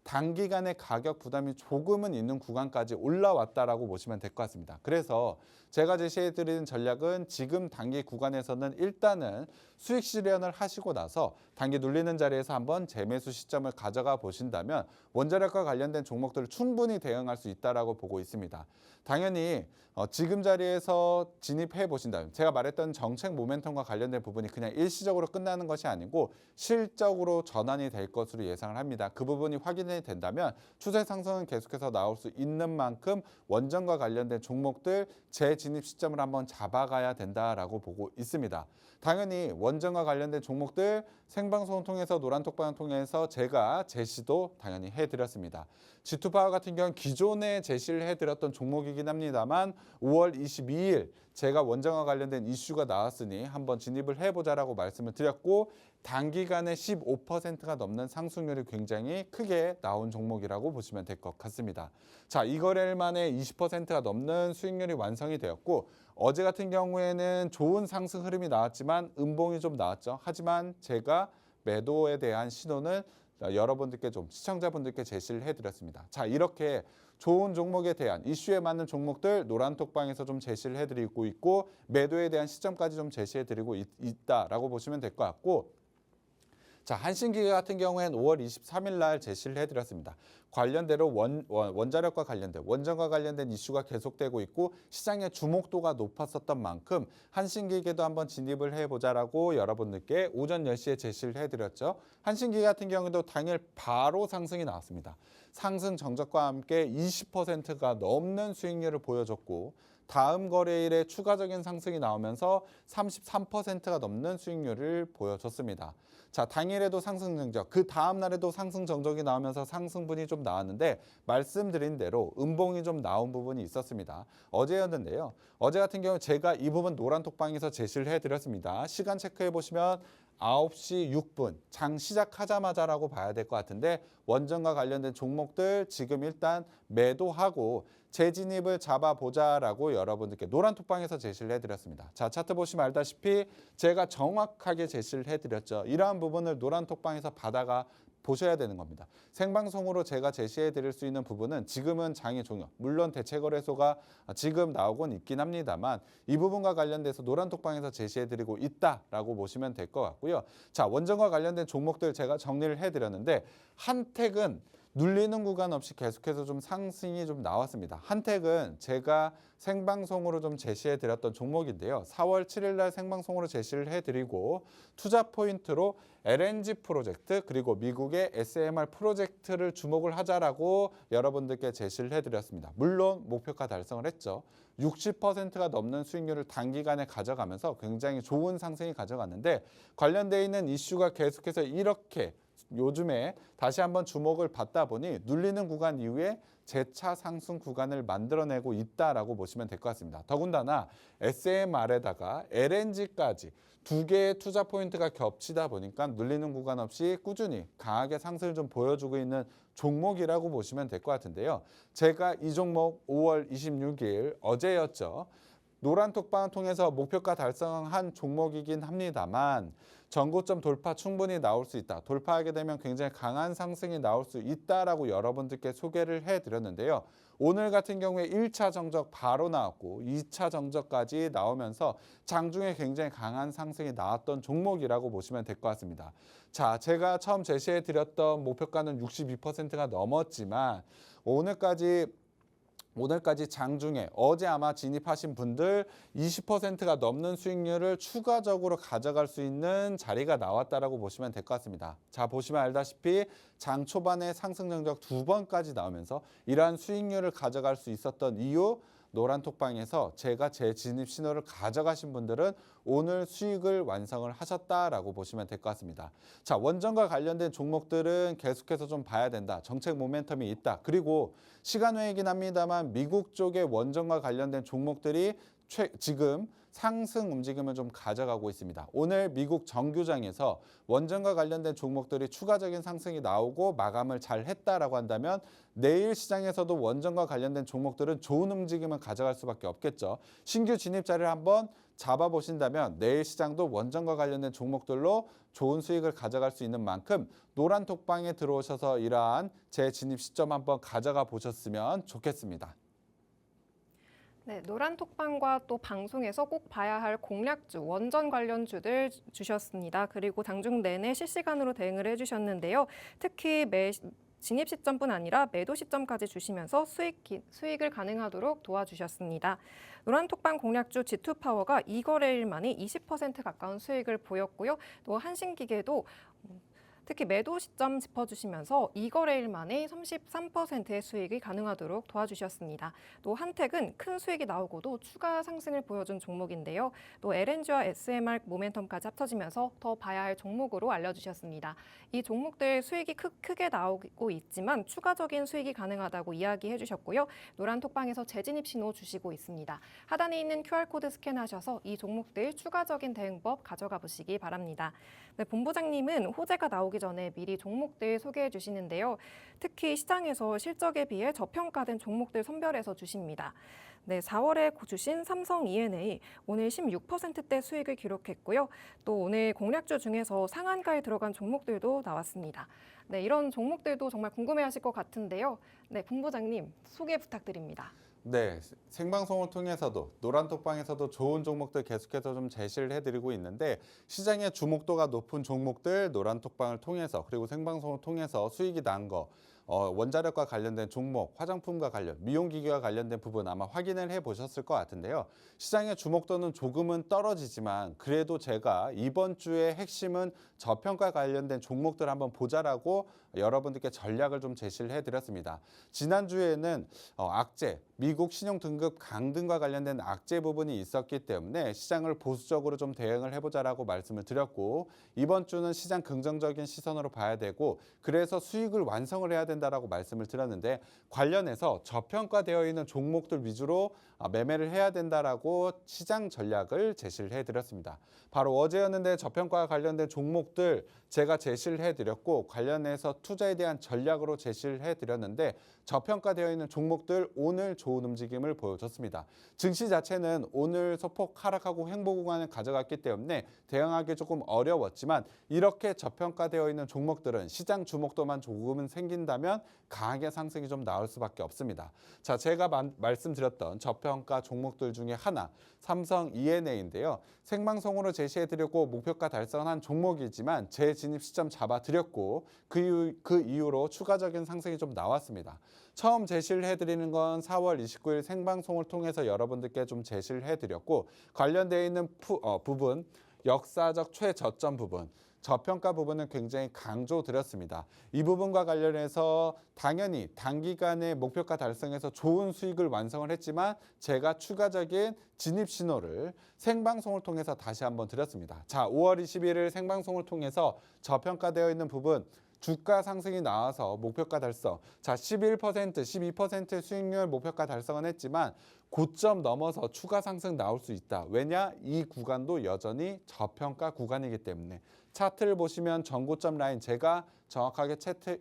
단기간의 가격 부담이 조금은 있는 구간까지 올라왔다라고 보시면 될 것 같습니다. 그래서 제가 제시해드리는 전략은 지금 단기 구간에서는 일단은 수익 실현을 하시고 나서 단기 눌리는 자리에서 한번 재매수 시점을 가져가 보신다면 원자력과 관련된 종목들을 충분히 대응할 수 있다라고 보고 있습니다. 당연히 지금 자리에서 진입해 보신다면 제가 말했던 정책 모멘텀과 관련된 부분이 그냥 일시적으로 끝나는 것이 아니고 실적으로 전환이 될 것으로 예상을 합니다. 그 부분이 확인이 된다면 추세 상승은 계속해서 나올 수 있는 만큼 원전과 관련된 종목들 재진입 시점을 한번 잡아가야 된다라고 보고 있습니다. 당연히 원전과 관련된 종목들 생방송을 통해서 노란톡방을 통해서 제가 제시도 당연히 해드렸습니다. G2파워 같은 경우는 기존에 제시를 해드렸던 종목이긴 합니다만 5월 22일 제가 원전과 관련된 이슈가 나왔으니 한번 진입을 해보자라고 말씀을 드렸고 단기간에 15%가 넘는 상승률이 굉장히 크게 나온 종목이라고 보시면 될 것 같습니다. 자, 이 거래일 만에 20%가 넘는 수익률이 완성이 되었고 어제 같은 경우에는 좋은 상승 흐름이 나왔지만 음봉이 좀 나왔죠. 하지만 제가 매도에 대한 신호는 여러분들께 좀 시청자분들께 제시를 해드렸습니다. 자, 이렇게 좋은 종목에 대한 이슈에 맞는 종목들 노란톡방에서 좀 제시를 해드리고 있고 매도에 대한 시점까지 좀 제시해드리고 있다라고 보시면 될 것 같고 자, 한신기계 같은 경우에는 5월 23일 날 제시를 해드렸습니다. 관련대로 원자력과 관련된 원전과 관련된 이슈가 계속되고 있고 시장의 주목도가 높았었던 만큼 한신기계도 한번 진입을 해보자라고 여러분들께 오전 10시에 제시를 해드렸죠. 한신기계 같은 경우도 당일 바로 상승이 나왔습니다. 상승 정적과 함께 20%가 넘는 수익률을 보여줬고 다음 거래일에 추가적인 상승이 나오면서 33%가 넘는 수익률을 보여줬습니다. 자, 당일에도 상승 정적, 그 다음 날에도 상승 정적이 나오면서 상승분이 좀 나왔는데 말씀드린 대로 음봉이 좀 나온 부분이 있었습니다. 어제였는데요. 어제 같은 경우 제가 이 부분 노란톡방에서 제시를 해드렸습니다. 시간 체크해 보시면 9시 6분 장 시작하자마자라고 봐야 될 것 같은데 원전과 관련된 종목들 지금 일단 매도하고 재진입을 잡아보자라고 여러분들께 노란톡방에서 제시를 해드렸습니다. 자, 차트 보시면 알다시피 제가 정확하게 제시를 해드렸죠. 이러한 부분을 노란톡방에서 받아가 보셔야 되는 겁니다. 생방송으로 제가 제시해 드릴 수 있는 부분은 지금은 장이 종료, 물론 대체거래소가 지금 나오곤 있긴 합니다만 이 부분과 관련돼서 노란톡방에서 제시해 드리고 있다라고 보시면 될 것 같고요. 자, 원전과 관련된 종목들 제가 정리를 해드렸는데 한택은 눌리는 구간 없이 계속해서 좀 상승이 좀 나왔습니다. 한택은 제가 생방송으로 좀 제시해 드렸던 종목인데요. 4월 7일 날 생방송으로 제시를 해드리고 투자 포인트로 LNG 프로젝트 그리고 미국의 SMR 프로젝트를 주목을 하자라고 여러분들께 제시를 해드렸습니다. 물론 목표가 달성을 했죠. 60%가 넘는 수익률을 단기간에 가져가면서 굉장히 좋은 상승이 가져갔는데 관련되어 있는 이슈가 계속해서 이렇게 요즘에 다시 한번 주목을 받다 보니 눌리는 구간 이후에 재차 상승 구간을 만들어내고 있다라고 보시면 될 것 같습니다. 더군다나 SMR에다가 LNG까지 두 개의 투자 포인트가 겹치다 보니까 눌리는 구간 없이 꾸준히 강하게 상승을 좀 보여주고 있는 종목이라고 보시면 될 것 같은데요. 제가 이 종목 5월 26일 어제였죠. 노란톡방을 통해서 목표가 달성한 종목이긴 합니다만 전고점 돌파 충분히 나올 수 있다. 돌파하게 되면 굉장히 강한 상승이 나올 수 있다라고 여러분들께 소개를 해드렸는데요. 오늘 같은 경우에 1차 정적 바로 나왔고 2차 정적까지 나오면서 장중에 굉장히 강한 상승이 나왔던 종목이라고 보시면 될 것 같습니다. 자, 제가 처음 제시해드렸던 목표가는 62%가 넘었지만 오늘까지 장중에 어제 아마 진입하신 분들 20%가 넘는 수익률을 추가적으로 가져갈 수 있는 자리가 나왔다라고 보시면 될 것 같습니다. 자, 보시면 알다시피 장 초반에 상승 정적 2번까지 나오면서 이러한 수익률을 가져갈 수 있었던 이유 노란톡방에서 제가 제 진입 신호를 가져가신 분들은 오늘 수익을 완성을 하셨다라고 보시면 될 것 같습니다. 자, 원전과 관련된 종목들은 계속해서 좀 봐야 된다. 정책 모멘텀이 있다. 그리고 시간 외이긴 합니다만 미국 쪽의 원전과 관련된 종목들이 지금 상승 움직임을 좀 가져가고 있습니다. 오늘 미국 정규장에서 원전과 관련된 종목들이 추가적인 상승이 나오고 마감을 잘 했다라고 한다면 내일 시장에서도 원전과 관련된 종목들은 좋은 움직임을 가져갈 수밖에 없겠죠. 신규 진입자를 한번 잡아보신다면 내일 시장도 원전과 관련된 종목들로 좋은 수익을 가져갈 수 있는 만큼 노란톡방에 들어오셔서 이러한 재진입 시점 한번 가져가 보셨으면 좋겠습니다. 네, 노란톡방과 또 방송에서 꼭 봐야 할 공략주, 원전 관련주들 주셨습니다. 그리고 장중 내내 실시간으로 대응을 해주셨는데요. 특히 진입 시점뿐 아니라 매도 시점까지 주시면서 수익을 가능하도록 도와주셨습니다. 노란톡방 공략주 G2파워가 2거래일 만에 20% 가까운 수익을 보였고요. 또 한신기계도 특히 매도 시점 짚어주시면서 2거래일 만에 33%의 수익이 가능하도록 도와주셨습니다. 또 한택은 큰 수익이 나오고도 추가 상승을 보여준 종목인데요. 또 LNG와 SMR 모멘텀까지 합쳐지면서 더 봐야 할 종목으로 알려주셨습니다. 이 종목들 수익이 크게 나오고 있지만 추가적인 수익이 가능하다고 이야기해 주셨고요. 노란톡방에서 재진입 신호 주시고 있습니다. 하단에 있는 QR코드 스캔하셔서 이 종목들 추가적인 대응법 가져가 보시기 바랍니다. 네, 본부장님은 호재가 나오기 전에 미리 종목들 소개해 주시는데요. 특히 시장에서 실적에 비해 저평가된 종목들 선별해서 주십니다. 네, 4월에 주신 삼성 E&A 오늘 16%대 수익을 기록했고요. 또 오늘 공략주 중에서 상한가에 들어간 종목들도 나왔습니다. 네, 이런 종목들도 정말 궁금해하실 것 같은데요. 네, 본부장님 소개 부탁드립니다. 네, 생방송을 통해서도 노란톡방에서도 좋은 종목들 계속해서 좀 제시를 해드리고 있는데 시장의 주목도가 높은 종목들 노란톡방을 통해서 그리고 생방송을 통해서 수익이 난 거 원자력과 관련된 종목, 화장품과 관련, 미용기기와 관련된 부분 아마 확인을 해보셨을 것 같은데요. 시장의 주목도는 조금은 떨어지지만 그래도 제가 이번 주의 핵심은 저평가 관련된 종목들 한번 보자라고 여러분들께 전략을 좀 제시를 해드렸습니다. 지난주에는 악재, 미국 신용 등급 강등과 관련된 악재 부분이 있었기 때문에 시장을 보수적으로 좀 대응을 해보자라고 말씀을 드렸고 이번 주는 시장 긍정적인 시선으로 봐야 되고 그래서 수익을 완성을 해야 된다라고 말씀을 드렸는데 관련해서 저평가되어 있는 종목들 위주로 매매를 해야 된다라고 시장 전략을 제시를 해드렸습니다. 바로 어제였는데 저평가와 관련된 종목들 제가 제시를 해드렸고 관련해서 투자에 대한 전략으로 제시를 해드렸는데 저평가되어 있는 종목들 오늘 좋은 움직임을 보여줬습니다. 증시 자체는 오늘 소폭 하락하고 횡보 구간을 가져갔기 때문에 대응하기 조금 어려웠지만 이렇게 저평가되어 있는 종목들은 시장 주목도만 조금은 생긴다면 강하게 상승이 좀 나올 수밖에 없습니다. 자, 제가 말씀드렸던 저평가 종목들 중에 하나 삼성 E&A인데요. 생방송으로 제시해드렸고 목표가 달성한 종목이지만 재진입 시점 잡아드렸고 그 이후로 추가적인 상승이 좀 나왔습니다. 처음 제시를 해드리는 건 4월 29일 생방송을 통해서 여러분들께 좀 제시를 해드렸고 관련되어 있는 부분, 역사적 최저점 부분, 저평가 부분은 굉장히 강조드렸습니다. 이 부분과 관련해서 당연히 단기간에 목표가 달성해서 좋은 수익을 완성을 했지만 제가 추가적인 진입 신호를 생방송을 통해서 다시 한번 드렸습니다. 자, 5월 21일 생방송을 통해서 저평가되어 있는 부분 주가 상승이 나와서 목표가 달성. 자, 11%, 12% 수익률 목표가 달성은 했지만 고점 넘어서 추가 상승 나올 수 있다. 왜냐? 이 구간도 여전히 저평가 구간이기 때문에. 차트를 보시면 전고점 라인 제가 정확하게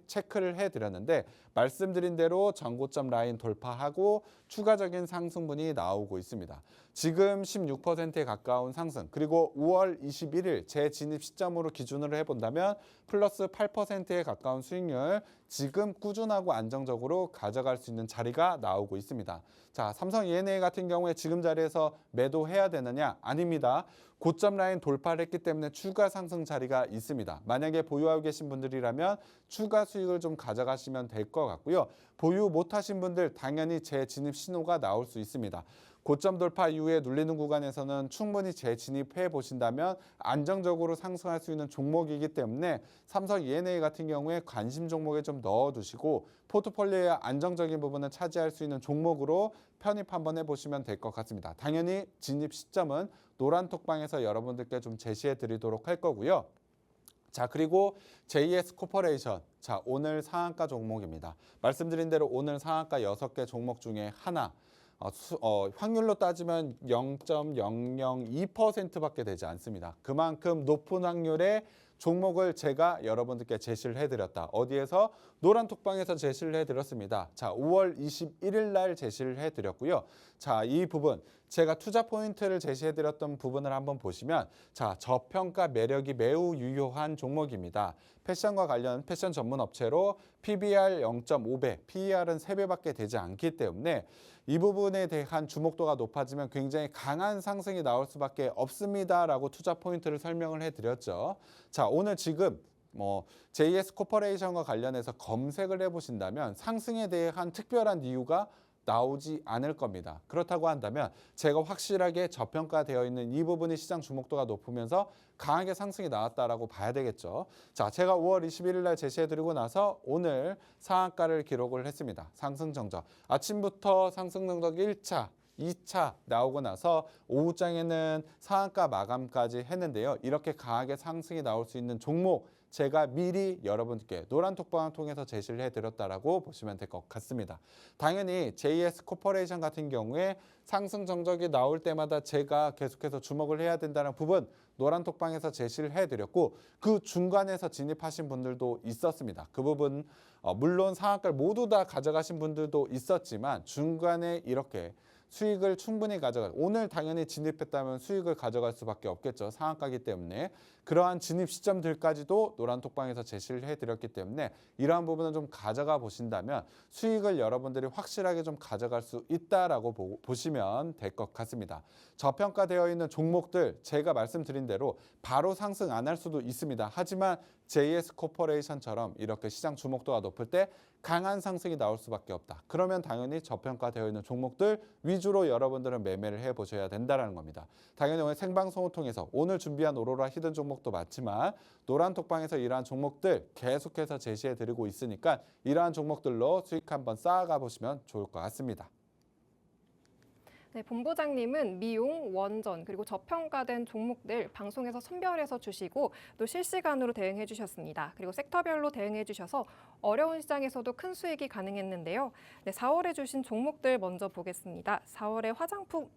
체크를 해드렸는데 말씀드린 대로 전고점 라인 돌파하고 추가적인 상승분이 나오고 있습니다. 지금 16%에 가까운 상승 그리고 5월 21일 재진입 시점으로 기준으로 해본다면 플러스 8%에 가까운 수익률 지금 꾸준하고 안정적으로 가져갈 수 있는 자리가 나오고 있습니다. 자, 삼성 E&A 같은 경우에 지금 자리에서 매도해야 되느냐? 아닙니다. 고점 라인 돌파를 했기 때문에 추가 상승 자리가 있습니다. 만약에 보유하고 계신 분들이라면 추가 수익을 좀 가져가시면 될 것 같고요. 보유 못하신 분들 당연히 재진입 신호가 나올 수 있습니다. 고점 돌파 이후에 눌리는 구간에서는 충분히 재진입해 보신다면 안정적으로 상승할 수 있는 종목이기 때문에 삼성 E&A 같은 경우에 관심 종목에 좀 넣어두시고 포트폴리오의 안정적인 부분을 차지할 수 있는 종목으로 편입 한번 해보시면 될 것 같습니다. 당연히 진입 시점은 노란톡방에서 여러분들께 좀 제시해 드리도록 할 거고요. 자, 그리고 JS 코퍼레이션. 자, 오늘 상한가 종목입니다. 말씀드린 대로 오늘 상한가 6개 종목 중에 하나. 확률로 따지면 0.002%밖에 되지 않습니다. 그만큼 높은 확률의 종목을 제가 여러분들께 제시를 해드렸다. 어디에서? 노란톡방에서 제시를 해드렸습니다. 자, 5월 21일 날 제시를 해드렸고요. 자, 이 부분 제가 투자 포인트를 제시해드렸던 부분을 한번 보시면 자, 저평가 매력이 매우 유효한 종목입니다. 패션과 관련 패션 전문 업체로 PBR 0.5배, PER은 3배밖에 되지 않기 때문에 이 부분에 대한 주목도가 높아지면 굉장히 강한 상승이 나올 수밖에 없습니다라고 투자 포인트를 설명을 해드렸죠. 자, 오늘 지금 JS 코퍼레이션과 관련해서 검색을 해보신다면 상승에 대한 특별한 이유가 나오지 않을 겁니다. 그렇다고 한다면 제가 확실하게 저평가되어 있는 이 부분이 시장 주목도가 높으면서 강하게 상승이 나왔다라고 봐야 되겠죠. 자, 제가 5월 21일 날 제시해드리고 나서 오늘 상한가를 기록을 했습니다. 상승 정적. 아침부터 상승 정적 1차, 2차 나오고 나서 오후장에는 상한가 마감까지 했는데요. 이렇게 강하게 상승이 나올 수 있는 종목 제가 미리 여러분께 노란톡방을 통해서 제시를 해드렸다라고 보시면 될 것 같습니다. 당연히 JS 코퍼레이션 같은 경우에 상승 정적이 나올 때마다 제가 계속해서 주목을 해야 된다는 부분 노란톡방에서 제시를 해드렸고 그 중간에서 진입하신 분들도 있었습니다. 그 부분 물론 상한가를 모두 다 가져가신 분들도 있었지만 중간에 이렇게 수익을 충분히 가져갈, 오늘 당연히 진입했다면 수익을 가져갈 수밖에 없겠죠. 상한가기 때문에. 그러한 진입 시점들까지도 노란톡방에서 제시를 해드렸기 때문에 이러한 부분은 좀 가져가 보신다면 수익을 여러분들이 확실하게 좀 가져갈 수 있다라고 보시면 될 것 같습니다. 저평가되어 있는 종목들 제가 말씀드린 대로 바로 상승 안 할 수도 있습니다. 하지만 JS코퍼레이션처럼 이렇게 시장 주목도가 높을 때 강한 상승이 나올 수밖에 없다. 그러면 당연히 저평가되어 있는 종목들 위주로 여러분들은 매매를 해보셔야 된다는 겁니다. 당연히 오늘 생방송을 통해서 오늘 준비한 오로라 히든 종목도 맞지만 노란톡방에서 이러한 종목들 계속해서 제시해드리고 있으니까 이러한 종목들로 수익 한번 쌓아가 보시면 좋을 것 같습니다. 네, 본부장님은 미용, 원전, 그리고 저평가된 종목들 방송에서 선별해서 주시고 또 실시간으로 대응해 주셨습니다. 그리고 섹터별로 대응해 주셔서 어려운 시장에서도 큰 수익이 가능했는데요. 네, 4월에 주신 종목들 먼저 보겠습니다. 4월에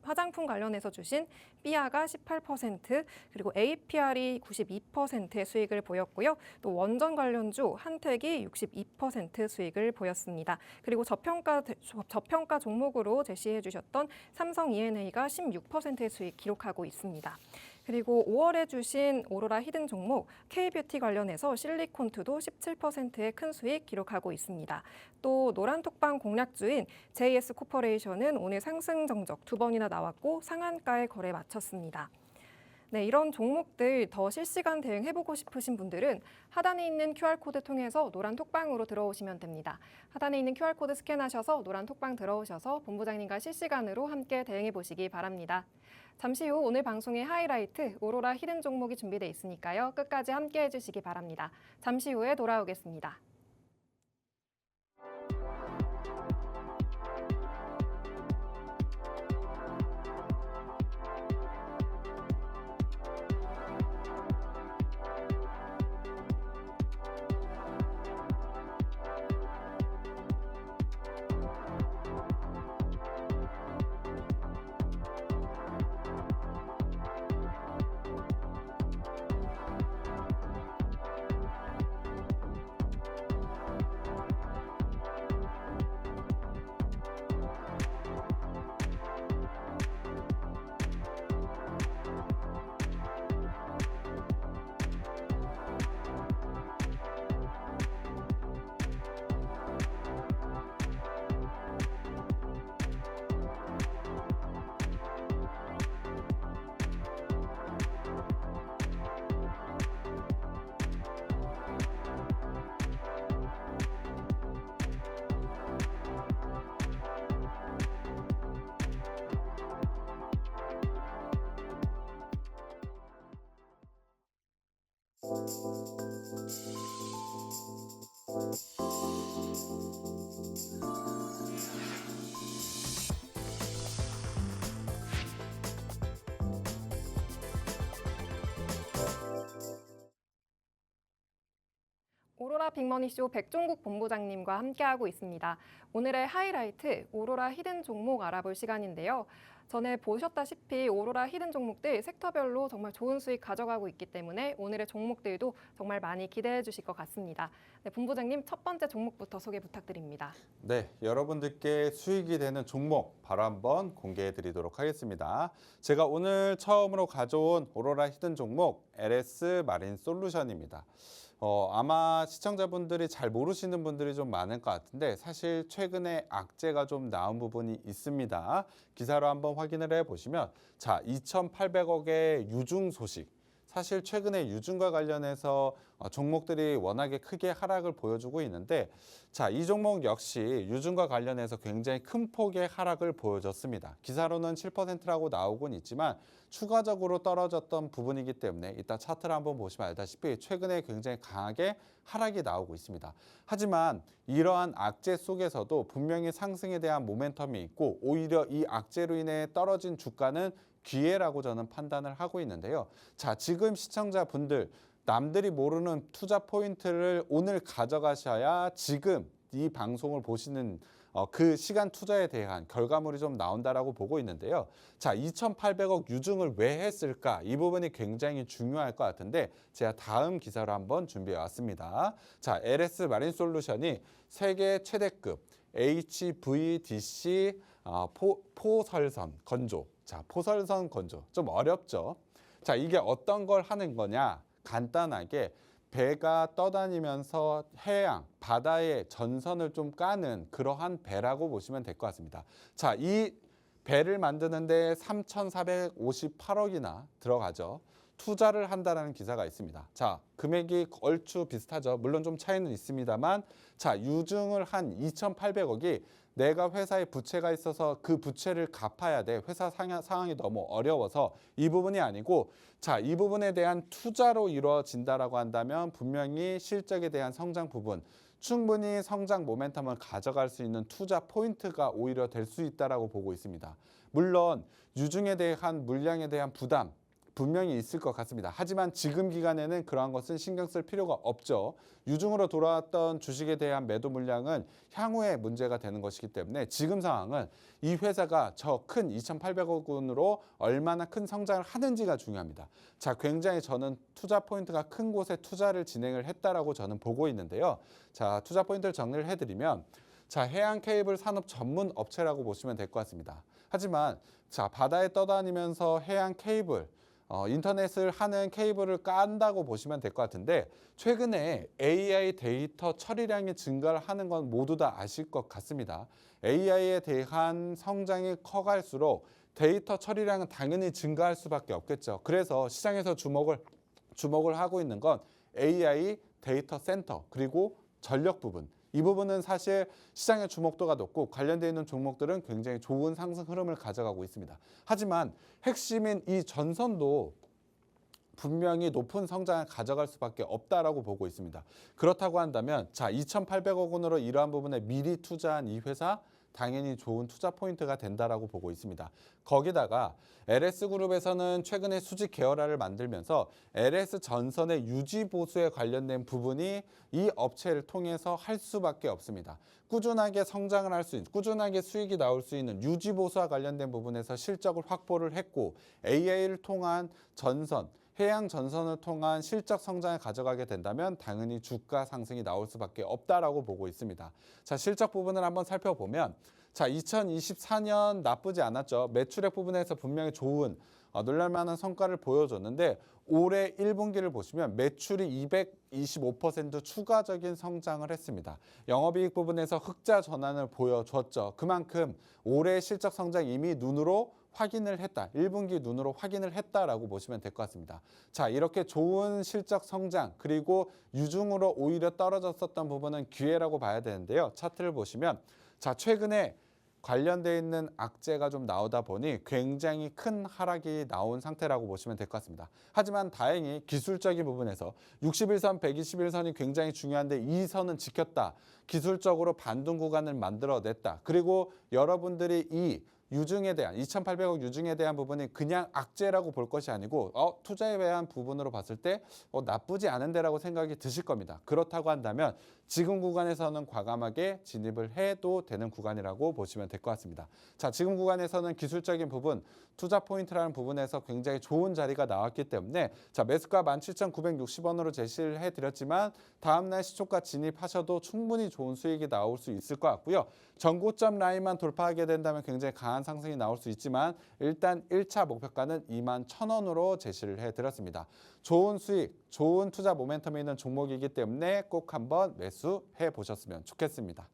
화장품 관련해서 주신 삐아가 18%, 그리고 APR이 92%의 수익을 보였고요. 또 원전 관련주 한택이 62% 수익을 보였습니다. 그리고 저평가 종목으로 제시해 주셨던 삼성 E&A가 16%의 수익 기록하고 있습니다. 그리고 5월에 주신 오로라 히든 종목 K뷰티 관련해서 실리콘투도 17%의 큰 수익 기록하고 있습니다. 또 노란톡방 공략주인 JS코퍼레이션은 오늘 상승 정적 2번이나 나왔고 상한가에 거래 마쳤습니다. 네, 이런 종목들 더 실시간 대응해보고 싶으신 분들은 하단에 있는 QR코드 통해서 노란톡방으로 들어오시면 됩니다. 하단에 있는 QR코드 스캔하셔서 노란톡방 들어오셔서 본부장님과 실시간으로 함께 대응해보시기 바랍니다. 잠시 후 오늘 방송의 하이라이트 오로라 히든 종목이 준비되어 있으니까요. 끝까지 함께 해주시기 바랍니다. 잠시 후에 돌아오겠습니다. 오로라 빅머니쇼 백종국 본부장님과 함께하고 있습니다. 오늘의 하이라이트 오로라 히든 종목 알아볼 시간인데요. 전에 보셨다시피 오로라 히든 종목들 섹터별로 정말 좋은 수익 가져가고 있기 때문에 오늘의 종목들도 정말 많이 기대해 주실 것 같습니다. 네, 본부장님 첫 번째 종목부터 소개 부탁드립니다. 네, 여러분들께 수익이 되는 종목 바로 한번 공개해 드리도록 하겠습니다. 제가 오늘 처음으로 가져온 오로라 히든 종목 LS 마린 솔루션입니다. 아마 시청자분들이 잘 모르시는 분들이 좀 많을 것 같은데 사실 최근에 악재가 좀 나온 부분이 있습니다. 기사로 한번 확인을 해보시면 자, 2,800억의 유증 소식. 사실 최근에 유증과 관련해서 종목들이 워낙에 크게 하락을 보여주고 있는데 자, 이 종목 역시 유증과 관련해서 굉장히 큰 폭의 하락을 보여줬습니다. 기사로는 7%라고 나오곤 있지만 추가적으로 떨어졌던 부분이기 때문에 이따 차트를 한번 보시면 알다시피 최근에 굉장히 강하게 하락이 나오고 있습니다. 하지만 이러한 악재 속에서도 분명히 상승에 대한 모멘텀이 있고 오히려 이 악재로 인해 떨어진 주가는 기회라고 저는 판단을 하고 있는데요. 자, 지금 시청자분들 남들이 모르는 투자 포인트를 오늘 가져가셔야 지금 이 방송을 보시는 그 시간 투자에 대한 결과물이 좀 나온다라고 보고 있는데요. 자, 2,800억 유증을 왜 했을까? 이 부분이 굉장히 중요할 것 같은데 제가 다음 기사로 한번 준비해 왔습니다. 자, LS 마린 솔루션이 세계 최대급 HVDC 포설선 건조. 자, 포설선 건조. 좀 어렵죠? 자, 이게 어떤 걸 하는 거냐? 간단하게 배가 떠다니면서 해양, 바다의 전선을 좀 까는 그러한 배라고 보시면 될 것 같습니다. 자, 이 배를 만드는데 3,458억이나 들어가죠. 투자를 한다는 기사가 있습니다. 자, 금액이 얼추 비슷하죠. 물론 좀 차이는 있습니다만, 자, 유증을 한 2,800억이 내가 회사에 부채가 있어서 그 부채를 갚아야 돼. 회사 상황이 너무 어려워서 이 부분이 아니고, 자, 이 부분에 대한 투자로 이루어진다라고 한다면 분명히 실적에 대한 성장 부분, 충분히 성장 모멘텀을 가져갈 수 있는 투자 포인트가 오히려 될 수 있다라고 보고 있습니다. 물론 유증에 대한 물량에 대한 부담 분명히 있을 것 같습니다. 하지만 지금 기간에는 그러한 것은 신경 쓸 필요가 없죠. 유증으로 돌아왔던 주식에 대한 매도 물량은 향후에 문제가 되는 것이기 때문에 지금 상황은 이 회사가 저 큰 2,800억 원으로 얼마나 큰 성장을 하는지가 중요합니다. 자, 굉장히 저는 투자 포인트가 큰 곳에 투자를 진행을 했다라고 저는 보고 있는데요. 자, 투자 포인트를 정리를 해드리면, 자, 해양 케이블 산업 전문 업체라고 보시면 될 것 같습니다. 하지만 자, 바다에 떠다니면서 해양 케이블 인터넷을 하는 케이블을 깐다고 보시면 될 것 같은데, 최근에 AI 데이터 처리량이 증가를 하는 건 모두 다 아실 것 같습니다. AI에 대한 성장이 커갈수록 데이터 처리량은 당연히 증가할 수밖에 없겠죠. 그래서 시장에서 주목을 하고 있는 건 AI 데이터 센터 그리고 전력 부분. 이 부분은 사실 시장의 주목도가 높고 관련되어 있는 종목들은 굉장히 좋은 상승 흐름을 가져가고 있습니다. 하지만 핵심인 이 전선도 분명히 높은 성장을 가져갈 수밖에 없다라고 보고 있습니다. 그렇다고 한다면, 자, 2,800억 원으로 이러한 부분에 미리 투자한 이 회사 당연히 좋은 투자 포인트가 된다라고 보고 있습니다. 거기다가 LS그룹에서는 최근에 수직 계열화를 만들면서 LS 전선의 유지 보수에 관련된 부분이 이 업체를 통해서 할 수밖에 없습니다. 꾸준하게 성장을 할 수 있는, 꾸준하게 수익이 나올 수 있는 유지 보수와 관련된 부분에서 실적을 확보를 했고, AI를 통한 전선, 해양 전선을 통한 실적 성장을 가져가게 된다면 당연히 주가 상승이 나올 수밖에 없다라고 보고 있습니다. 자, 실적 부분을 한번 살펴보면, 자, 2024년 나쁘지 않았죠. 매출액 부분에서 분명히 좋은 놀랄만한 성과를 보여줬는데, 올해 1분기를 보시면 매출이 225% 추가적인 성장을 했습니다. 영업이익 부분에서 흑자 전환을 보여줬죠. 그만큼 올해 실적 성장 이미 눈으로 확인을 했다. 1분기 눈으로 확인을 했다라고 보시면 될 것 같습니다. 자, 이렇게 좋은 실적 성장 그리고 유증으로 오히려 떨어졌었던 부분은 기회라고 봐야 되는데요. 차트를 보시면, 자, 최근에 관련되어 있는 악재가 좀 나오다 보니 굉장히 큰 하락이 나온 상태라고 보시면 될 것 같습니다. 하지만 다행히 기술적인 부분에서 61선, 121선이 굉장히 중요한데 이 선은 지켰다. 기술적으로 반등 구간을 만들어냈다. 그리고 여러분들이 이 유증에 대한 2,800억 유증에 대한 부분이 그냥 악재라고 볼 것이 아니고 투자에 대한 부분으로 봤을 때 나쁘지 않은데라고 생각이 드실 겁니다. 그렇다고 한다면 지금 구간에서는 과감하게 진입을 해도 되는 구간이라고 보시면 될 것 같습니다. 자, 지금 구간에서는 기술적인 부분, 투자 포인트라는 부분에서 굉장히 좋은 자리가 나왔기 때문에, 자, 매수가 17,960원으로 제시를 해드렸지만 다음날 시초가 진입하셔도 충분히 좋은 수익이 나올 수 있을 것 같고요. 전고점 라인만 돌파하게 된다면 굉장히 강한 상승이 나올 수 있지만 일단 1차 목표가는 21,000원으로 제시를 해드렸습니다. 좋은 수익, 좋은 투자 모멘텀이 있는 종목이기 때문에 꼭 한번 매수해 보셨으면 좋겠습니다.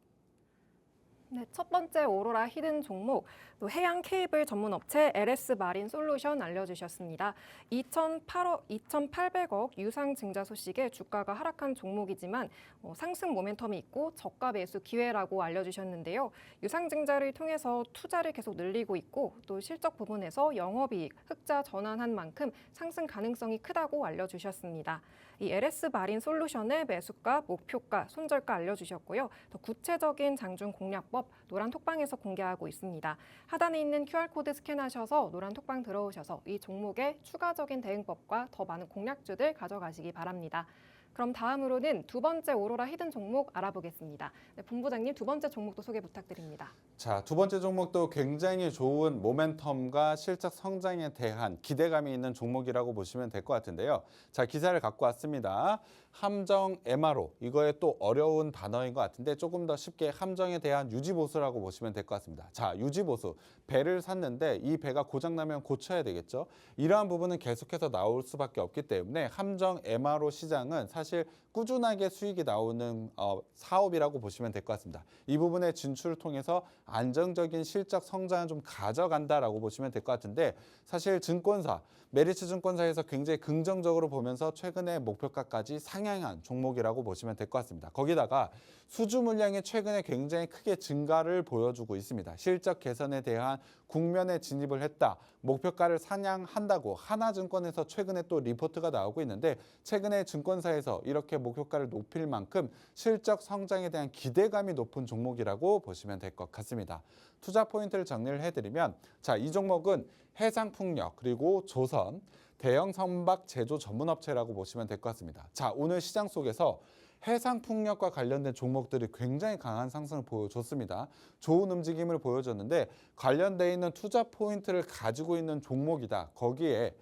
네, 첫 번째 오로라 히든 종목, 또 해양 케이블 전문 업체 LS 마린 솔루션 알려주셨습니다. 2,800억 유상 증자 소식에 주가가 하락한 종목이지만 상승 모멘텀이 있고 저가 매수 기회라고 알려주셨는데요. 유상 증자를 통해서 투자를 계속 늘리고 있고 또 실적 부분에서 영업이익, 흑자 전환한 만큼 상승 가능성이 크다고 알려주셨습니다. 이 LS 마린 솔루션의 매수가, 목표가, 손절가 알려주셨고요. 더 구체적인 장중 공략법 노란 톡방에서 공개하고 있습니다. 하단에 있는 QR코드 스캔하셔서 노란 톡방 들어오셔서 이 종목의 추가적인 대응법과 더 많은 공략주들 가져가시기 바랍니다. 그럼 다음으로는 두 번째 오로라 히든 종목 알아보겠습니다. 네, 본부장님 두 번째 종목도 소개 부탁드립니다. 자, 두 번째 종목도 굉장히 좋은 모멘텀과 실적 성장에 대한 기대감이 있는 종목이라고 보시면 될 것 같은데요. 자, 기사를 갖고 왔습니다. 함정 MRO, 이거에 또 어려운 단어인 것 같은데 조금 더 쉽게 함정에 대한 유지보수라고 보시면 될 것 같습니다. 자, 유지보수, 배를 샀는데 이 배가 고장나면 고쳐야 되겠죠. 이러한 부분은 계속해서 나올 수밖에 없기 때문에 함정 MRO 시장은 사실 꾸준하게 수익이 나오는 사업이라고 보시면 될 것 같습니다. 이 부분의 진출을 통해서 안정적인 실적 성장을 좀 가져간다라고 보시면 될 것 같은데 사실 증권사, 메리츠 증권사에서 굉장히 긍정적으로 보면서 최근에 목표가까지 상향한 종목이라고 보시면 될 것 같습니다. 거기다가 수주 물량이 최근에 굉장히 크게 증가를 보여주고 있습니다. 실적 개선에 대한 국면에 진입을 했다. 목표가를 상향한다고 하나증권에서 최근에 또 리포트가 나오고 있는데 최근에 증권사에서 이렇게 목표가를 높일 만큼 실적 성장에 대한 기대감이 높은 종목이라고 보시면 될 것 같습니다. 투자 포인트를 정리를 해드리면 자, 이 종목은 해상풍력 그리고 조선, 대형 선박 제조 전문업체라고 보시면 될 것 같습니다. 자, 오늘 시장 속에서 해상풍력과 관련된 종목들이 굉장히 강한 상승을 보여줬습니다. 좋은 움직임을 보여줬는데 관련돼 있는 투자 포인트를 가지고 있는 종목이다. 거기에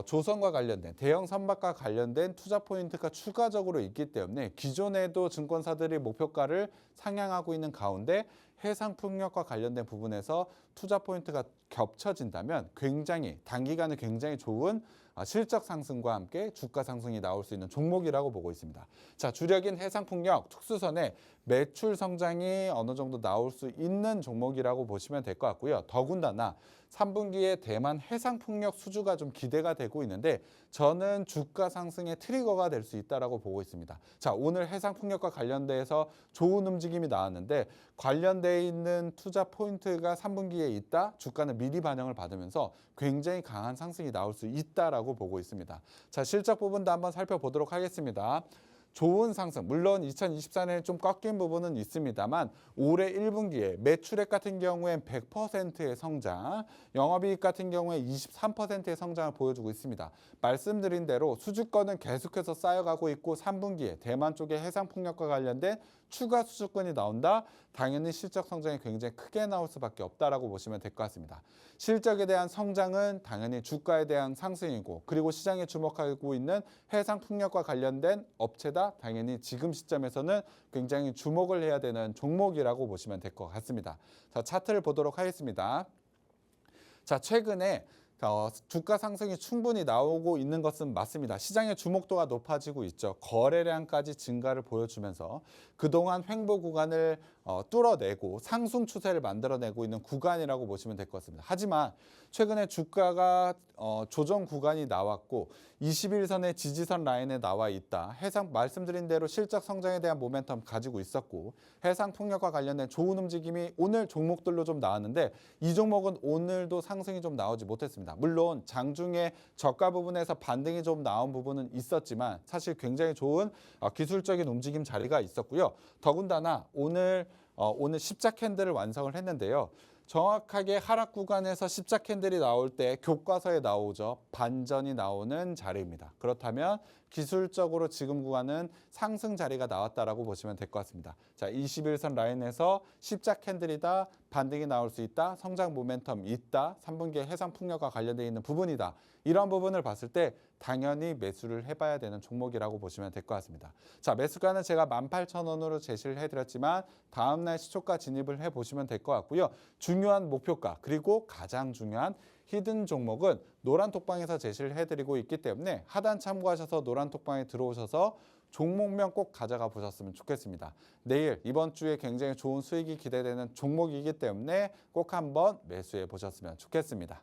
조선과 관련된 대형 선박과 관련된 투자 포인트가 추가적으로 있기 때문에 기존에도 증권사들이 목표가를 상향하고 있는 가운데 해상풍력과 관련된 부분에서 투자 포인트가 겹쳐진다면 굉장히 단기간에 굉장히 좋은 실적 상승과 함께 주가 상승이 나올 수 있는 종목이라고 보고 있습니다. 자, 주력인 해상풍력 특수선의 매출 성장이 어느 정도 나올 수 있는 종목이라고 보시면 될 것 같고요. 더군다나 3분기에 대만 해상풍력 수주가 좀 기대가 되고 있는데 저는 주가 상승의 트리거가 될 수 있다라고 보고 있습니다. 자, 오늘 해상풍력과 관련돼서 좋은 움직임이 나왔는데 관련돼 있는 투자 포인트가 3분기에 있다. 주가는 미리 반영을 받으면서 굉장히 강한 상승이 나올 수 있다라고 보고 있습니다. 자, 실적 부분도 한번 살펴보도록 하겠습니다. 좋은 상승, 물론 2024년에 좀 꺾인 부분은 있습니다만 올해 1분기에 매출액 같은 경우엔 100%의 성장, 영업이익 같은 경우에 23%의 성장을 보여주고 있습니다. 말씀드린 대로 수주권은 계속해서 쌓여가고 있고 3분기에 대만 쪽의 해상풍력과 관련된 추가 수주권이 나온다. 당연히 실적 성장이 굉장히 크게 나올 수밖에 없다라고 보시면 될 것 같습니다. 실적에 대한 성장은 당연히 주가에 대한 상승이고 그리고 시장에 주목하고 있는 해상풍력과 관련된 업체다. 당연히 지금 시점에서는 굉장히 주목을 해야 되는 종목이라고 보시면 될 것 같습니다. 자, 차트를 보도록 하겠습니다. 자, 최근에 주가 상승이 충분히 나오고 있는 것은 맞습니다. 시장의 주목도가 높아지고 있죠. 거래량까지 증가를 보여주면서 그동안 횡보 구간을 뚫어내고 상승 추세를 만들어내고 있는 구간이라고 보시면 될 것 같습니다. 하지만 최근에 주가가 조정 구간이 나왔고 21선의 지지선 라인에 나와 있다. 해상 말씀드린 대로 실적 성장에 대한 모멘텀 가지고 있었고 해상 풍력과 관련된 좋은 움직임이 오늘 종목들로 좀 나왔는데 이 종목은 오늘도 상승이 좀 나오지 못했습니다. 물론 장중에 저가 부분에서 반등이 좀 나온 부분은 있었지만 사실 굉장히 좋은 기술적인 움직임 자리가 있었고요. 더군다나 오늘 십자 캔들을 완성을 했는데요. 정확하게 하락 구간에서 십자 캔들이 나올 때 교과서에 나오죠. 반전이 나오는 자리입니다. 그렇다면 기술적으로 지금 구간은 상승 자리가 나왔다라고 보시면 될 것 같습니다. 자, 21선 라인에서 십자 캔들이다. 반등이 나올 수 있다. 성장 모멘텀 있다. 3분기에 해상 풍력과 관련되어 있는 부분이다. 이런 부분을 봤을 때 당연히 매수를 해봐야 되는 종목이라고 보시면 될 것 같습니다. 자, 매수가는 제가 18,000원으로 제시를 해드렸지만 다음날 시초가 진입을 해보시면 될 것 같고요. 중요한 목표가 그리고 가장 중요한 히든 종목은 노란 톡방에서 제시를 해드리고 있기 때문에 하단 참고하셔서 노란 톡방에 들어오셔서 종목명 꼭 가져가 보셨으면 좋겠습니다. 내일 이번 주에 굉장히 좋은 수익이 기대되는 종목이기 때문에 꼭 한번 매수해 보셨으면 좋겠습니다.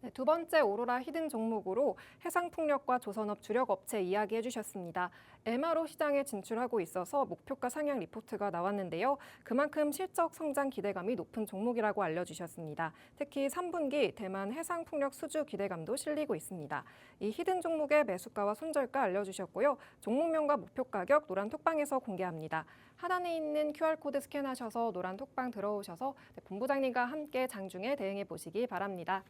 네, 두 번째 오로라 히든 종목으로 해상풍력과 조선업 주력 업체 이야기해 주셨습니다. MRO 시장에 진출하고 있어서 목표가 상향 리포트가 나왔는데요. 그만큼 실적 성장 기대감이 높은 종목이라고 알려주셨습니다. 특히 3분기 대만 해상풍력 수주 기대감도 실리고 있습니다. 이 히든 종목의 매수가와 손절가 알려주셨고요. 종목명과 목표 가격 노란 톡방에서 공개합니다. 하단에 있는 QR코드 스캔하셔서 노란 톡방 들어오셔서 본부장님과 함께 장중에 대응해 보시기 바랍니다.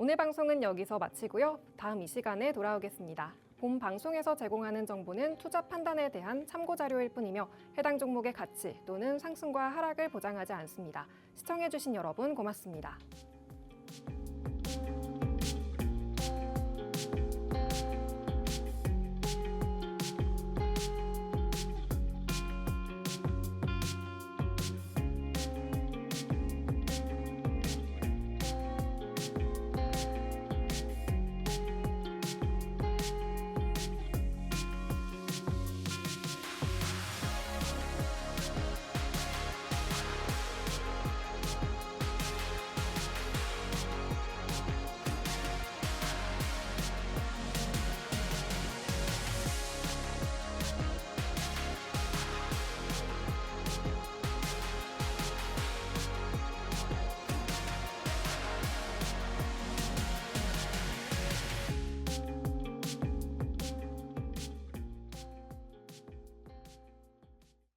오늘 방송은 여기서 마치고요. 다음 이 시간에 돌아오겠습니다. 본 방송에서 제공하는 정보는 투자 판단에 대한 참고 자료일 뿐이며 해당 종목의 가치 또는 상승과 하락을 보장하지 않습니다. 시청해주신 여러분 고맙습니다.